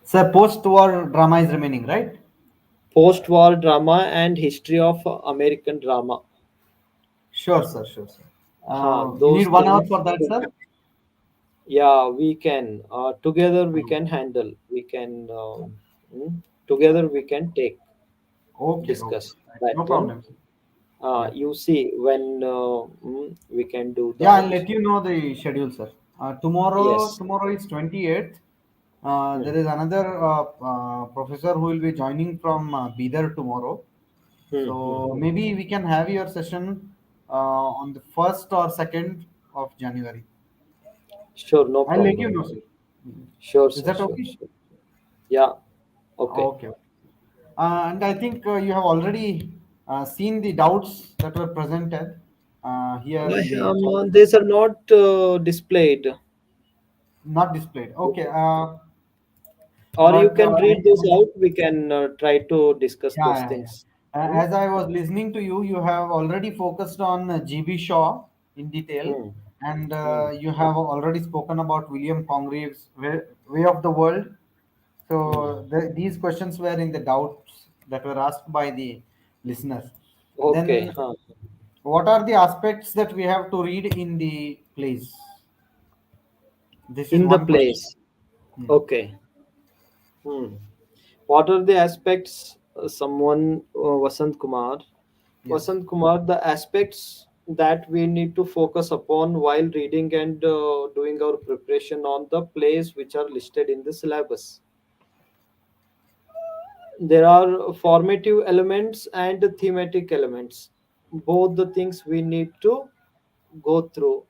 Sir, post war drama is remaining, right? post-war drama and history of American drama. Sure, sir. Sure, sir. You Those need 1 hour things. for that, sir. Yeah, we can. Together we can handle. We can. Together we can take Okay, okay. discuss Right. that No one. problem, sir. Yeah. You see when we can do Yeah, that. I'll let you know the schedule, sir. Yes. Tomorrow is 28th. There Hmm. is another professor who will be joining from Bidar tomorrow. Hmm. Hmm. So maybe we can have your session on the 1st or 2nd of January. Sure, no I'll let you problem. know, sir. Sure, Is sir. that Sure, okay? sure. Yeah. Okay. Okay. And I think you have already seen the doubts that were presented here in the chat. These are not displayed, Not displayed. Okay. or you But can read those out. We can try to discuss yeah, those yeah, yeah. things. Hmm? As I was listening to you, you have already focused on GB Shaw in detail, Hmm. and Hmm. you have already spoken about William Congreve's Way of the World. Hmm. So these questions were in the doubts that were asked by the listeners. Okay. Then, what are the aspects that we have to read in the plays? This is In the one question. place. Hmm. Okay. Hmm. What are the aspects? Vasant Kumar. Yes. Vasant Kumar, the aspects that we need to focus upon while reading and doing our preparation on the plays which are listed in the syllabus. There are formative elements and thematic elements. Both the things we need to go through.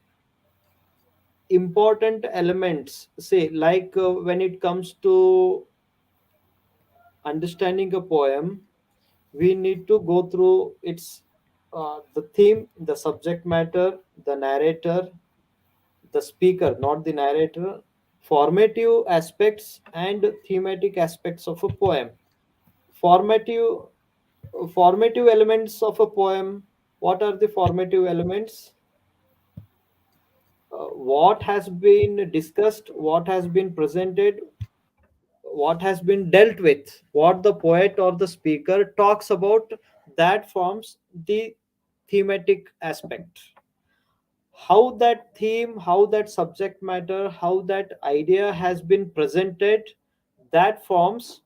Important elements, say, like when it comes to understanding a poem, we need to go through its the theme, the subject matter, the narrator, the speaker, not the narrator, formative aspects and thematic aspects of a poem. Formative formative elements of a poem. What are the formative elements? What has been discussed, what has been presented, what has been dealt with, what the poet or the speaker talks about, that forms the thematic aspect. How that theme, how that subject matter, how that idea has been presented, that forms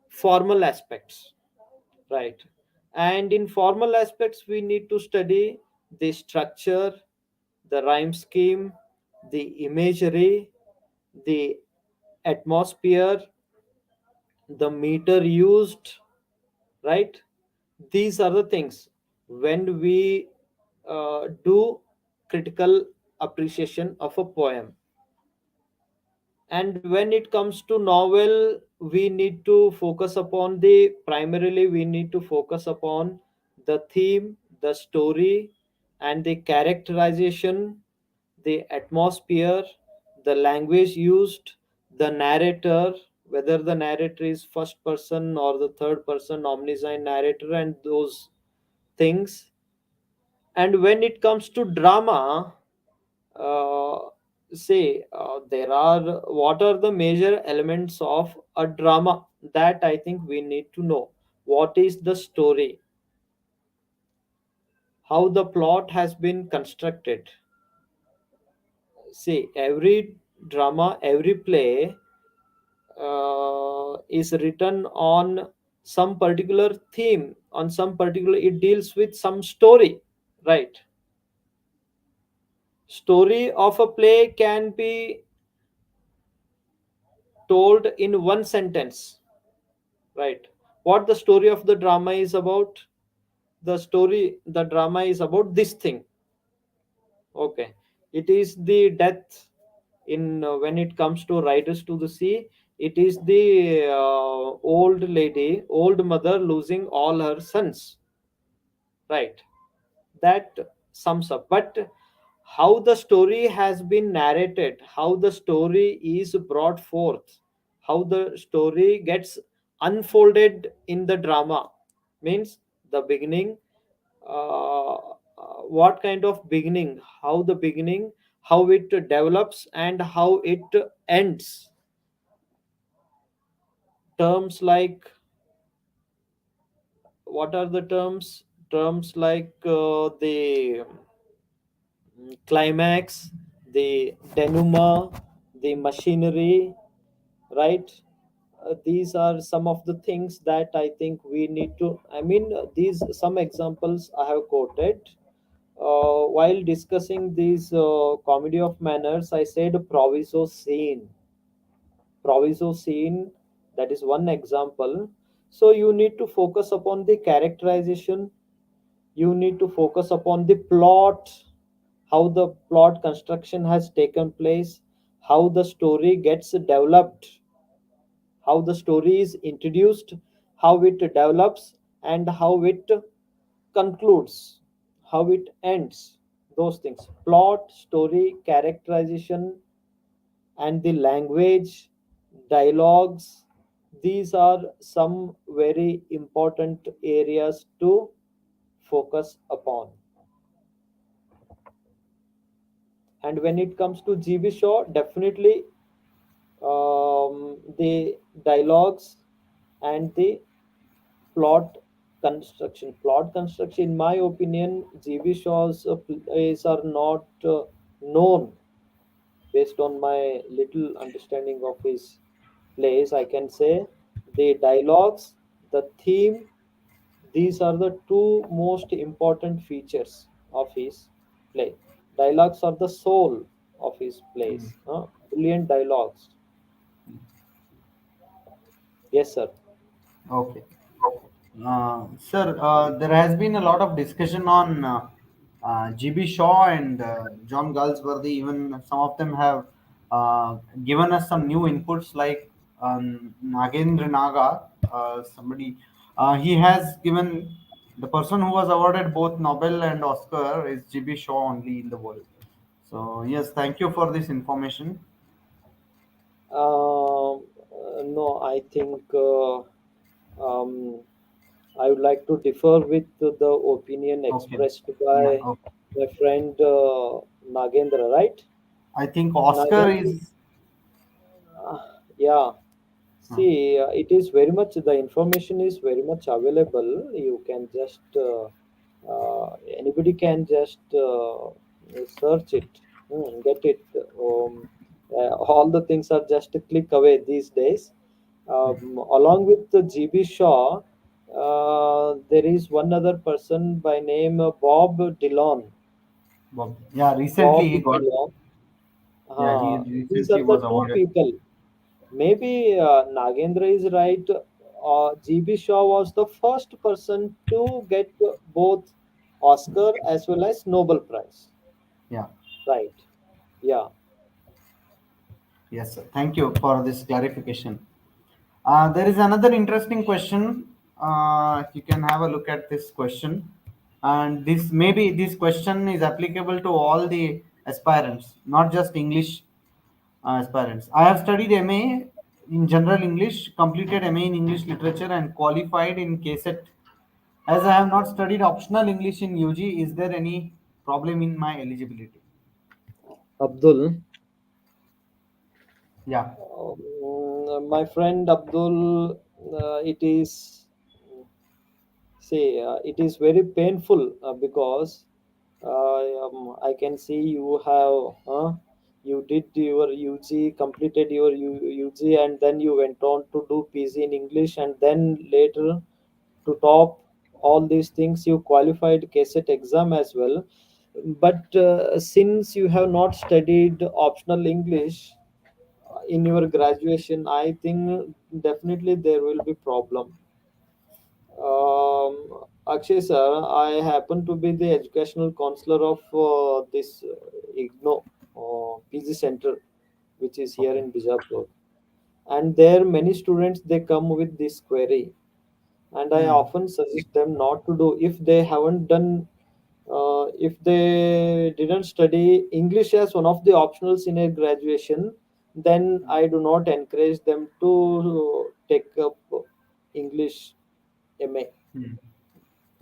formal aspects, right? And in formal aspects we need to study the structure, the rhyme scheme, the imagery, the atmosphere, the meter used, right? These are the things when we do critical appreciation of a poem. And when it comes to novel, we need to focus upon the primarily we need to focus upon the theme, the story, and the characterization, the atmosphere, the language used, the narrator, whether the narrator is first person or the third person omniscient narrator, and those things. And when it comes to drama, uh, say there are what are the major elements of a drama, that I think we need to know. What is the story, how the plot has been constructed. See, every drama, every play is written on some particular theme, on some particular, it deals with some story, right? Story of a play can be, told in one sentence, right? What the story of the drama is about? The drama is about this thing. Okay, it is the death in when it comes to Riders to the Sea. It is the old mother losing all her sons, right? That sums up. But how the story has been narrated, how the story is brought forth, how the story gets unfolded in the drama, means the beginning, what kind of beginning, how the beginning, how it develops, and how it ends. Terms like, what are the terms? Terms like the climax, the denouement, the machinery, right? These are some of the things that I think we need to. I mean, these some examples I have quoted. While discussing these comedy of manners, I said proviso scene. Proviso scene, that is one example. So you need to focus upon the characterization, you need to focus upon the plot, how the plot construction has taken place, how the story gets developed, how the story is introduced, how it develops, and how it concludes, how it ends. Those things: plot, story, characterization, and the language, dialogues. These are some very important areas to focus upon. And when it comes to GB Shaw, definitely the dialogues and the plot construction. Plot construction, in my opinion, GB Shaw's plays are not known. Based on my little understanding of his plays, I can say the dialogues, the theme, these are the two most important features of his play. Dialogues are the soul of his Mm. plays. Brilliant dialogues. Yes, sir. Okay. Sir, there has been a lot of discussion on GB Shaw and John Galsworthy. Even some of them have given us some new inputs, like Nagendra Naga. Somebody, he has given the person who was awarded both Nobel and Oscar is GB Shaw only in the world. So yes, thank you for this information. No, I think um, I would like to differ with the opinion Okay. expressed Yeah. by Okay. my friend Nagendra, right? I think Oscar Nagendra, is. yeah. uh, See, it is very much, the information is very much available. You can just, anybody can just search it, get it. All the things are just a click away these days. Along with the GB Shaw, there is one other person by name Bob Dillon. Bob. Yeah, Bob recently he got. Dillon. Yeah, he These recently are the was two awarded. people. Maybe Nagendra is right. GB Shaw was the first person to get both Oscar as well as Nobel Prize. Yeah. Right. Yeah. Yes, sir. Thank you for this clarification. There is another interesting question. You can have a look at this question, and this question is applicable to all the aspirants, not just English aspirants. I have studied MA in General English, completed MA in English Literature, and qualified in KSET. As I have not studied optional English in UG, is there any problem in my eligibility? Abdul. Yeah. My friend Abdul, it is, say, it is very painful because I can see you have, you did your UG, completed your UG, and then you went on to do PG in English, and then later to top all these things you qualified KSET exam as well. But since you have not studied optional English, in your graduation, I think definitely there will be problem. Akshay sir, I happen to be the educational counselor of this IGNO PG center, which is here Okay. in Bijapur. And there, many students they come with this query, and I Hmm. often suggest them not to do if they haven't done. If they didn't study English as one of the optionals in a graduation, then I do not encourage them to take up English MA. Hmm.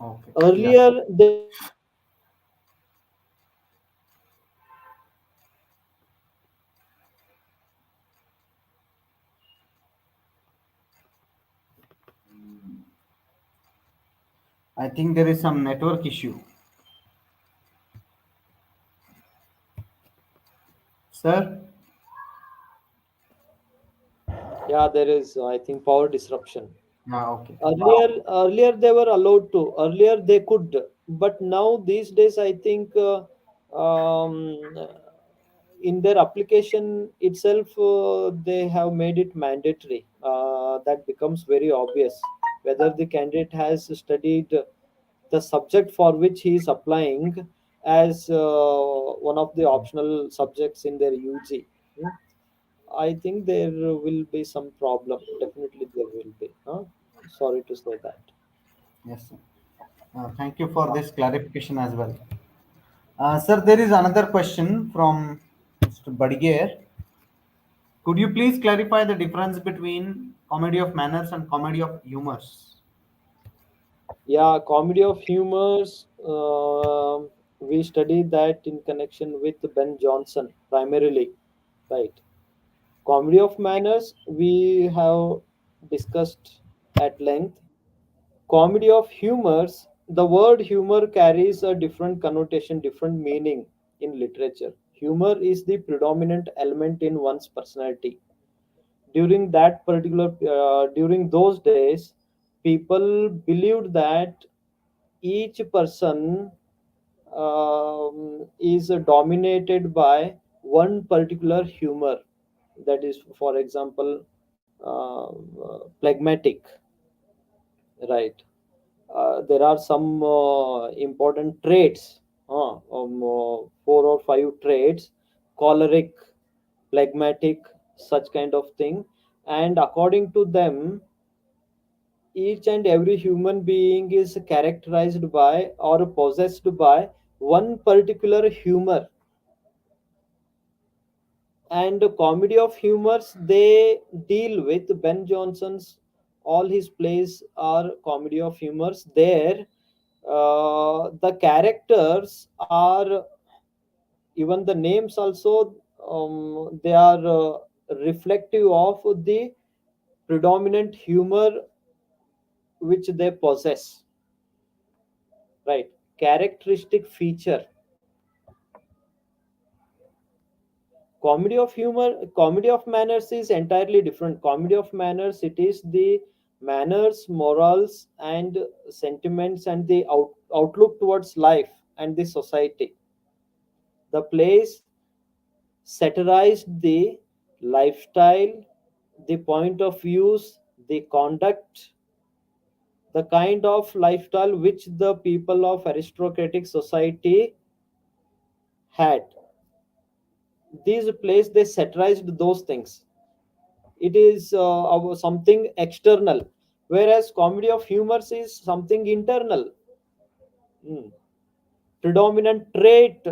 Okay. Yeah. Earlier, they were allowed to, but now these days, I think I think there is some network issue. Sir? yeah, there is I think power disruption. Yeah, okay. Earlier they were allowed to. Earlier they could, but now these days I think in their application itself they have made it mandatory. That becomes very obvious whether the candidate has studied the subject for which he is applying as one of the optional subjects in their UG. Hmm? I think there will be some problem. Definitely there will be. Huh? Sorry to say that. Yes, sir. Thank you for this clarification as well. Sir, there is another question from Mr. Badger. Could you please clarify the difference between comedy of manners and comedy of humors? Yeah, comedy of humors. We study that in connection with Ben Jonson primarily, right? Comedy of manners we have discussed at length. Comedy of humors. The word humor carries a different connotation, different meaning in literature. Humor is the predominant element in one's personality. During those days, people believed that each person is dominated by one particular humor, that is for example phlegmatic, right? There are some important traits, four or five traits: choleric, phlegmatic, such kind of thing. And according to them, each and every human being is characterized by or possessed by one particular humor. And comedy of humors, they deal with Ben Johnson's, all his plays are comedy of humors. There the characters are, even the names also, they are reflective of the predominant humor which they possess, right? Characteristic feature. Comedy of manners is entirely different. Comedy of manners, it is the manners, morals, and sentiments, and the outlook towards life and the society. The plays satirized the lifestyle, the point of views, the conduct, the kind of lifestyle which the people of aristocratic society had. These plays, they satirized those things. It is something external, whereas comedy of humors is something internal. Hmm. Predominant trait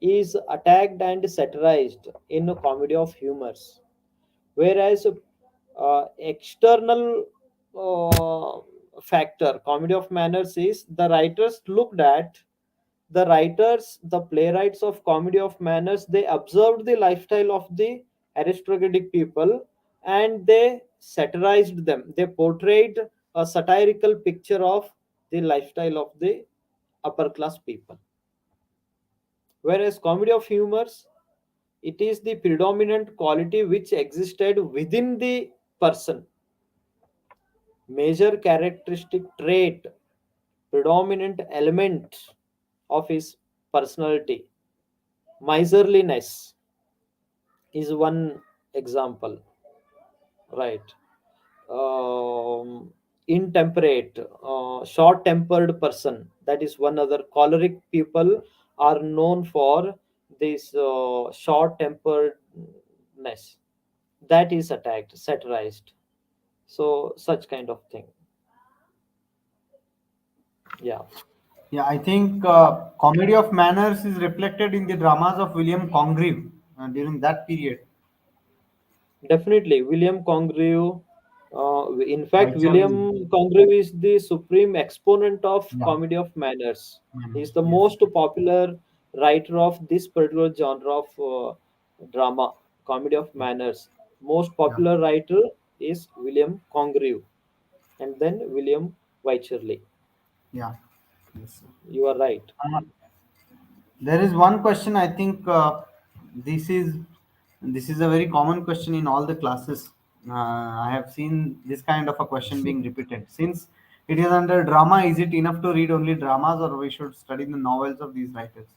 is attacked and satirized in a comedy of humors, whereas external factor comedy of manners is the writers looked at, the playwrights of comedy of manners, they observed the lifestyle of the aristocratic people, and they satirized them. They portrayed a satirical picture of the lifestyle of the upper class people. Whereas comedy of humors, it is the predominant quality which existed within the person, major characteristic trait, predominant element of his personality. Miserliness is one example, right? Intemperate, short tempered person, that is one other. Choleric people are known for this short temperedness, that is attacked, satirized. So such kind of thing. Yeah, Yeah, I think comedy of manners is reflected in the dramas of William Congreve during that period. definitely. William Congreve, in fact, Wycherley. William Congreve is the supreme exponent of Yeah, comedy of manners. He is manners. the Yes. most popular writer of this particular genre of drama, comedy of manners. Most Yeah. popular writer is William Congreve, and then William Wycherley. Yeah. Yes. You are right. Uh, there is one question. I think this is this is a very common question in all the classes. I have seen this kind of a question being repeated. Since it is under drama, is it enough to read only dramas, or we should study the novels of these writers?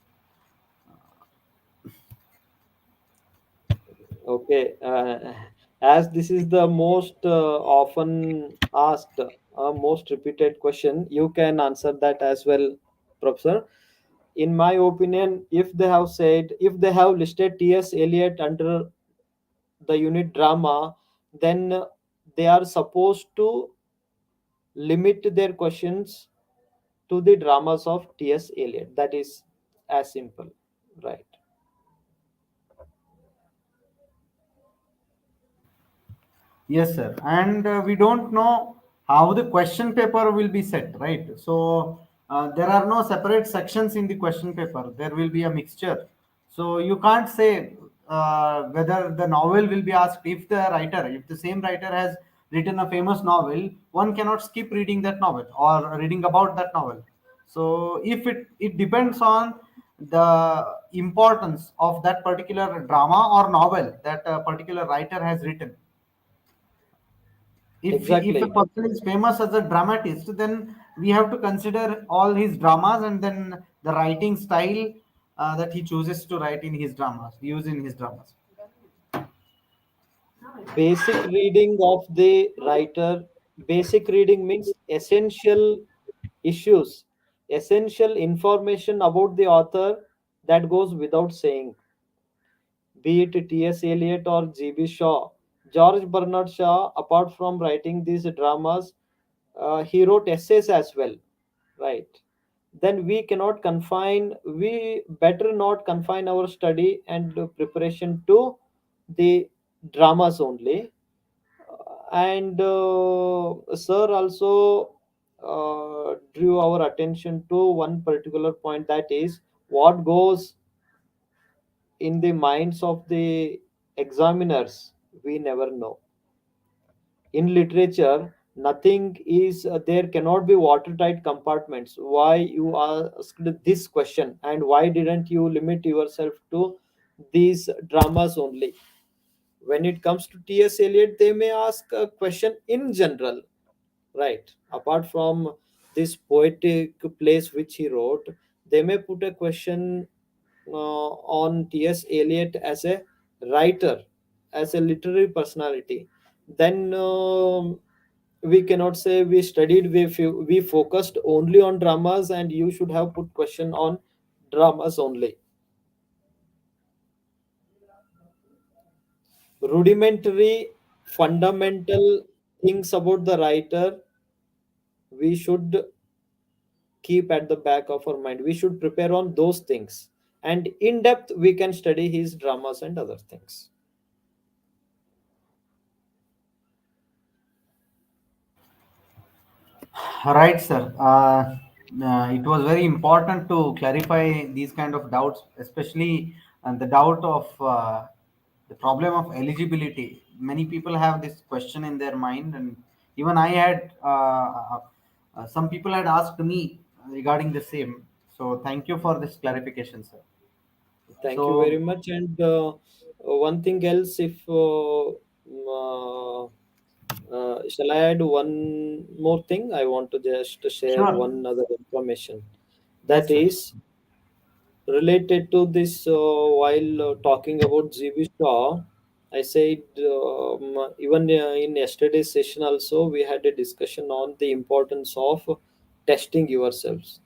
Okay, as this is the most often asked, most repeated question, you can answer that as well, Professor. In my opinion, if they have said, if they have listed T.S. Eliot under the unit drama, then they are supposed to limit their questions to the dramas of T.S. Eliot. That is as simple, right? Yes, sir. And we don't know how the question paper will be set, right? So there are no separate sections in the question paper. There will be a mixture. So you can't say whether the novel will be asked. If the writer, if the same writer has written a famous novel, one cannot skip reading that novel or reading about that novel. So if it depends on the importance of that particular drama or novel that a particular writer has written. If a Exactly. person is famous as a dramatist, then we have to consider all his dramas and then the writing style that he chooses to write in his dramas, use in his dramas. Basic reading of the writer. Basic reading means essential issues, essential information about the author, that goes without saying, be it T.S. Eliot or G.B. Shaw. George Bernard Shaw, apart from writing these dramas, he wrote essays as well, right? Then we cannot confine, we better not confine our study and preparation to the dramas only. And sir also drew our attention to one particular point, that is what goes in the minds of the examiners, we never know. In literature, nothing is there cannot be watertight compartments. Why you asked this question, and why didn't you limit yourself to these dramas only? When it comes to T.S. Eliot, they may ask a question in general, right? Apart from this poetic plays which he wrote, they may put a question on T.S. Eliot as a writer, as a literary personality. Then we cannot say we studied, we focused only on dramas, and you should have put question on dramas only. Rudimentary, fundamental things about the writer, we should keep at the back of our mind. We should prepare on those things, and in depth we can study his dramas and other things. Right, sir. It was very important to clarify these kind of doubts, especially the doubt of the problem of eligibility. Many people have this question in their mind, and even I had some people had asked me regarding the same. So, thank you for this clarification, sir. Thank you very So, much. And one thing else, if uh, shall I add one more thing? I want to just share sure. one other information, that Yes, sir. is related to this. While talking about GB Shaw, I said, even in yesterday's session also, we had a discussion on the importance of testing yourselves.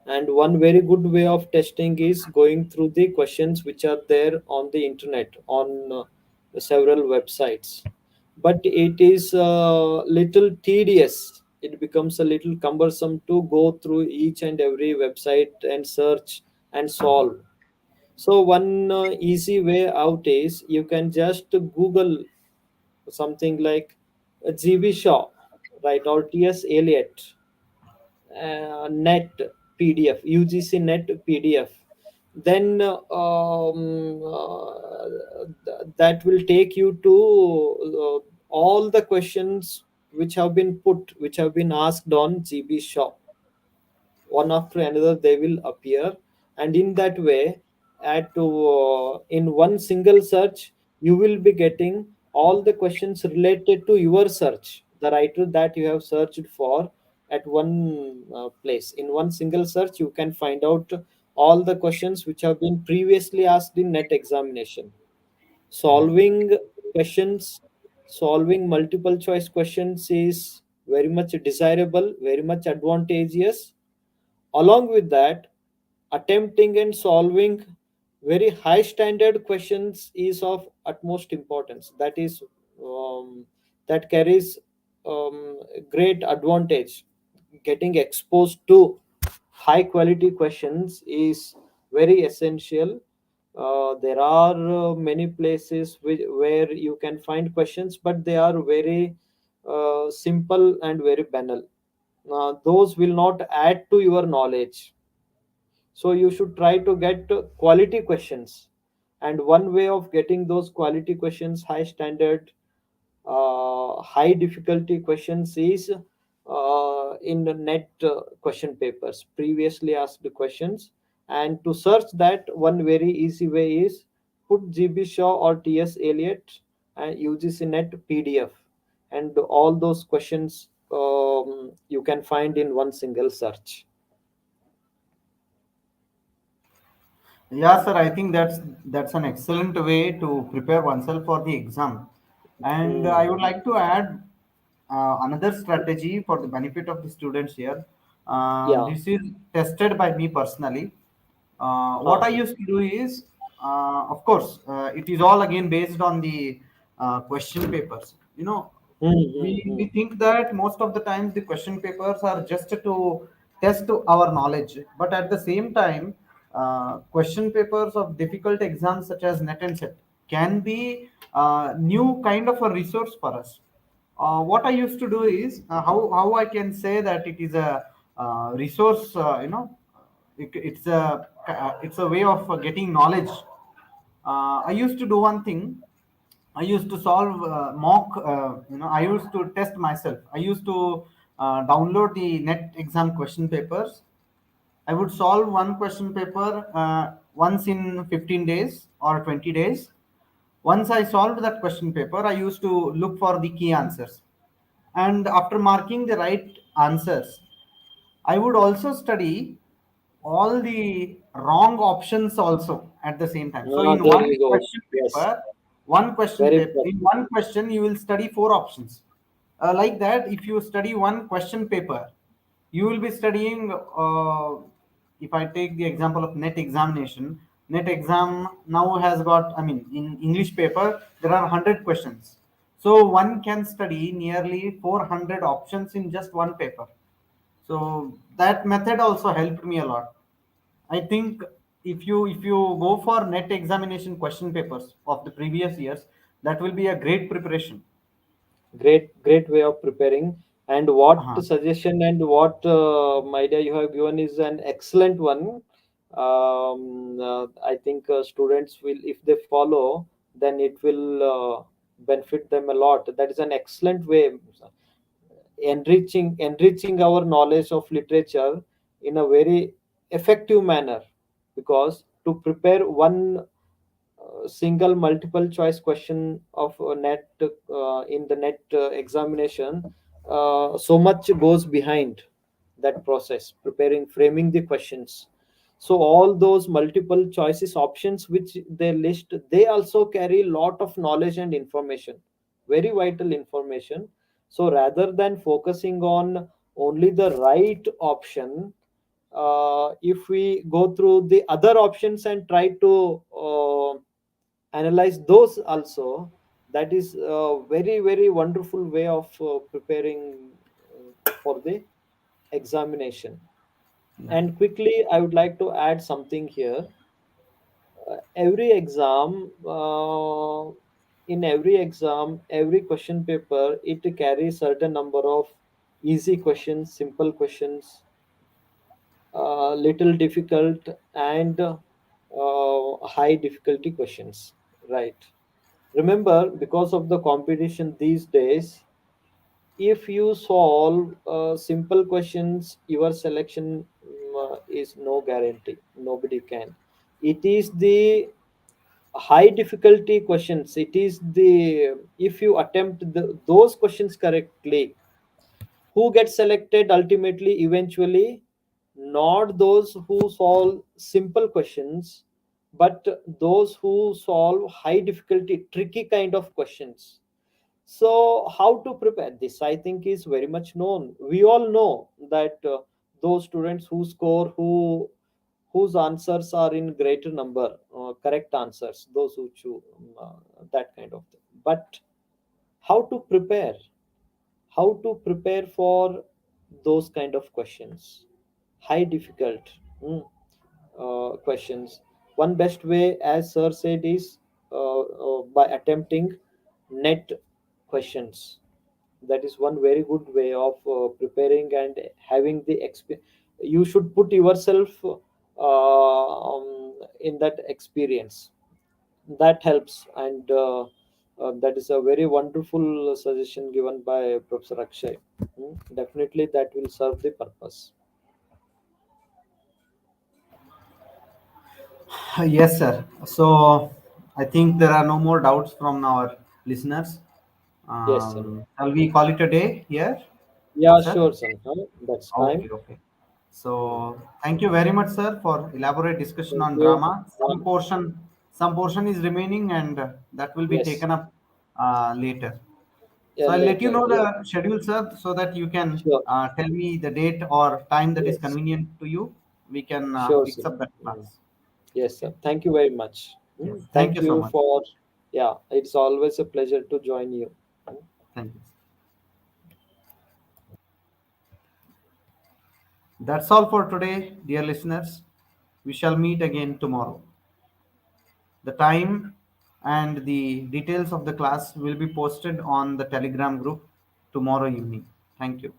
And one very good way of testing is going through the questions which are there on the internet, on several websites. But it is a little tedious. It becomes a little cumbersome to go through each and every website and search and solve. So one easy way out is you can just Google something like GB Shaw, right, or TS Eliot, net PDF, UGC net PDF. Then that will take you to all the questions which have been put, which have been asked on GB Shaw. One after another they will appear, and in that way, in one single search, you will be getting all the questions related to your search, the writer that you have searched for, at one place. In one single search you can find out all the questions which have been previously asked in net examination. Solving questions, solving multiple choice questions is very much desirable, very much advantageous. Along with that, attempting and solving very high standard questions is of utmost importance. That is, that carries great advantage. Getting exposed to high quality questions is very essential. There are many places where you can find questions, but they are very simple and very banal. Those will not add to your knowledge. So you should try to get quality questions, and one way of getting those quality questions, high standard, high difficulty questions, is in the net question papers, previously asked questions. And to search that, one very easy way is put GB Shaw or TS Eliot and UGC net PDF, and all those questions you can find in one single search. Yeah, sir, I think that's an excellent way to prepare oneself for the exam. And I would Hmm. like to add another strategy for the benefit of the students here. Yeah. This is tested by me personally. What Huh. I used to do is, of course, it is all again based on the question papers. We Mm-hmm. think that most of the times the question papers are just to test our knowledge, but at the same time, question papers of difficult exams such as net and set can be new kind of a resource for us. What I used to do is, how I can say that it is a resource. It's a way of getting knowledge. I used to do one thing. I used to solve mock. I used to test myself. I used to download the net exam question papers. I would solve one question paper once in 15 days or 20 days. Once I solved that question paper, I used to look for the key answers. And after marking the right answers, I would also study all the wrong options also at the same time. So Ah, in there one you go. Yes, very in important. one question you will study four options. Like that, if you study one question paper, you will be studying. If I take the example of net examination, net exam now has got. I mean, in English paper there are 100 questions, so one can study nearly 400 options in just one paper. So that method also helped me a lot. I think if you go for net examination question papers of the previous years, that will be a great preparation. Great way of preparing. And what Uh-huh. suggestion and what idea you have given is an excellent one. I think students will, if they follow, then it will benefit them a lot. That is an excellent way, enriching our knowledge of literature in a very effective manner. Because to prepare one single multiple choice question of net in the net examination, so much goes behind that process, preparing, framing the questions. So all those multiple choices options which they list, they also carry lot of knowledge and information, very vital information. So rather than focusing on only the right option, if we go through the other options and try to analyze those also, that is a very very wonderful way of preparing for the examination. Yeah. And quickly I would like to add something here. Every exam, in every exam, every question paper, it carries certain number of easy questions, simple questions, little difficult, and high difficulty questions, right? Remember, because of the competition these days, if you solve simple questions, your selection is no guarantee, nobody can. It is the high difficulty questions, it is the, if you attempt those questions correctly, who gets selected ultimately, eventually? Not those who solve simple questions, but those who solve high difficulty tricky kind of questions. So how to prepare this, I think, is very much known. We all know that those students who score, whose answers are in greater number, correct answers, those who choose that kind of thing. But how to prepare, how to prepare for those kind of questions, high difficult questions? One best way, as sir said, is by attempting net questions. That is one very good way of preparing and having the you should put yourself in that experience. That helps, and that is a very wonderful suggestion given by Professor Akshay. Definitely that will serve the purpose. Yes, sir. So I think there are no more doubts from our listeners. Yes, sir. Shall we call it a day here, Yeah, sir? sure, sir. Huh? That's fine. Okay, okay. Hmm. So thank you very much, sir, for elaborate discussion Thank on you. drama. Some portion is remaining, and that will be Yes. taken up later. Yeah, So I'll let you later. know Yeah, the schedule, sir, so that you can sure. tell me the date or time that is Yes, convenient to you. We can sure, sir. fix up that Hmm. class. Yes, Okay. sir. Thank you very much. Yes. Thank Thank you so you much. for, yeah, it's always a pleasure to join you. Hmm. Thank you. That's all for today, dear listeners. We shall meet again tomorrow. The time and the details of the class will be posted on the Telegram group tomorrow evening. Thank you.